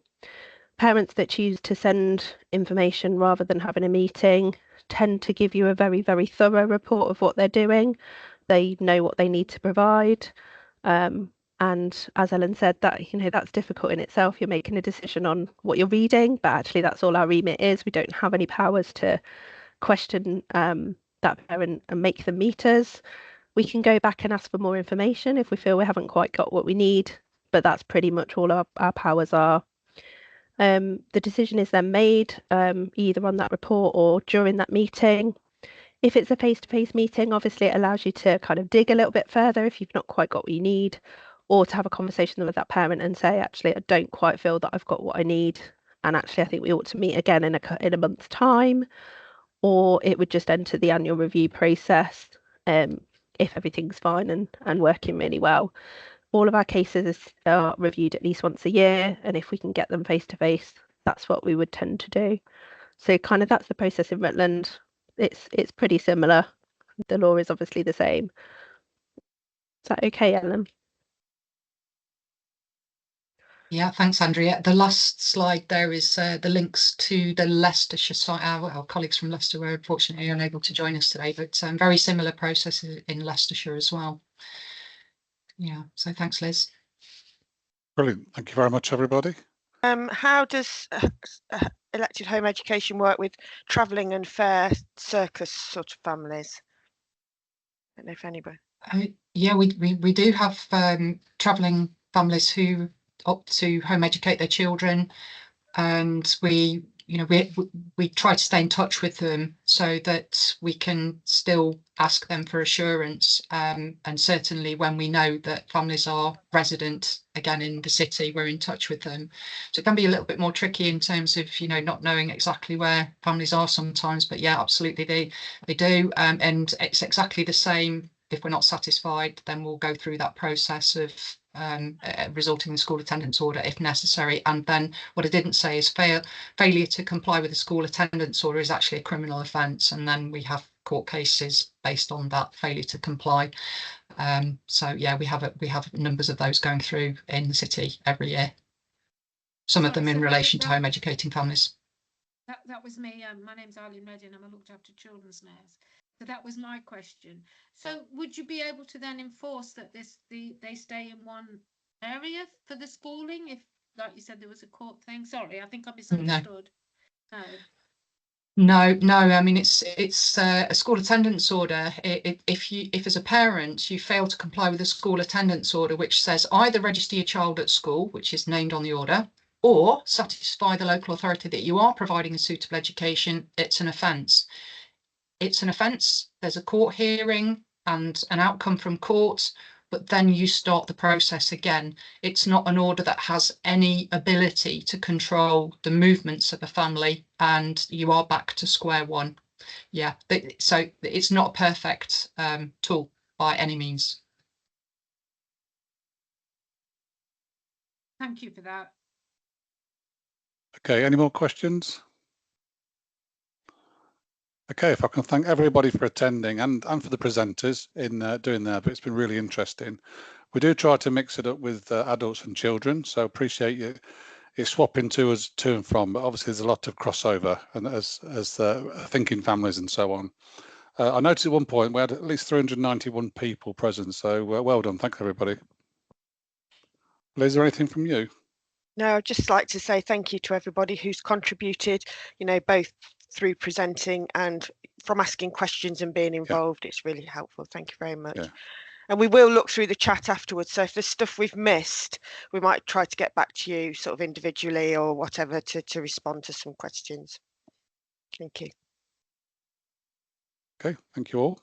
Parents that choose to send information rather than having a meeting tend to give you a very, very thorough report of what they're doing. They know what they need to provide. And as Ellen said, that that's difficult in itself. You're making a decision on what you're reading, but actually that's all our remit is. We don't have any powers to question that parent and make them meet us. We can go back and ask for more information if we feel we haven't quite got what we need, but that's pretty much all our powers are. The decision is then made either on that report or during that meeting. If it's a face-to-face meeting, obviously it allows you to kind of dig a little bit further if you've not quite got what you need, or to have a conversation with that parent and say, actually, I don't quite feel that I've got what I need, and actually I think we ought to meet again in a month's time. Or it would just enter the annual review process if everything's fine and working really well. All of our cases are reviewed at least once a year, and if we can get them face-to-face, that's what we would tend to do. So kind of that's the process in Rutland. It's pretty similar. The law is obviously the same. Is that okay, Ellen? Yeah, thanks, Andrea. The last slide there is the links to the Leicestershire site. Our colleagues from Leicester were unfortunately unable to join us today, but very similar processes in Leicestershire as well. Yeah, so thanks, Liz. Brilliant. Thank you very much, everybody. How does elected home education work with travelling and fair circus sort of families? I don't know if anybody. Yeah, we do have travelling families who opt to home educate their children, and we try to stay in touch with them so that we can still ask them for assurance, and certainly when we know that families are resident again in the city, we're in touch with them. So it can be a little bit more tricky in terms of not knowing exactly where families are sometimes, but yeah, absolutely they do, and it's exactly the same. If we're not satisfied, then we'll go through that process of resulting in school attendance order if necessary. And then what I didn't say is failure to comply with the school attendance order is actually a criminal offence, and then we have court cases based on that failure to comply. So yeah, we have numbers of those going through in the city every year. Some of them in relation to home educating families. That was me. My name's Eileen Redding. I'm a looked after children's nurse. So that was my question. So would you be able to then enforce that they stay in one area for the schooling if, like you said, there was a court thing? Sorry, I think I misunderstood. No. I mean, it's a school attendance order. If as a parent you fail to comply with the school attendance order, which says either register your child at school, which is named on the order, or satisfy the local authority that you are providing a suitable education, it's an offence. It's an offence. There's a court hearing and an outcome from court, but then you start the process again. It's not an order that has any ability to control the movements of a family, and you are back to square one. Yeah, so it's not a perfect tool by any means. Thank you for that. Okay, any more questions? Okay, if I can thank everybody for attending and for the presenters in doing that, but it's been really interesting. We do try to mix it up with adults and children, so appreciate you swapping to us to and from, but obviously there's a lot of crossover and as thinking families and so on. I noticed at one point we had at least 391 people present, so well done. Thanks everybody. Liz, is there anything from you? No, I'd just like to say thank you to everybody who's contributed, both through presenting and from asking questions and being involved. It's really helpful. Thank you very much. And we will look through the chat afterwards. So if there's stuff we've missed, we might try to get back to you sort of individually or whatever to respond to some questions. Thank you. Okay, thank you all.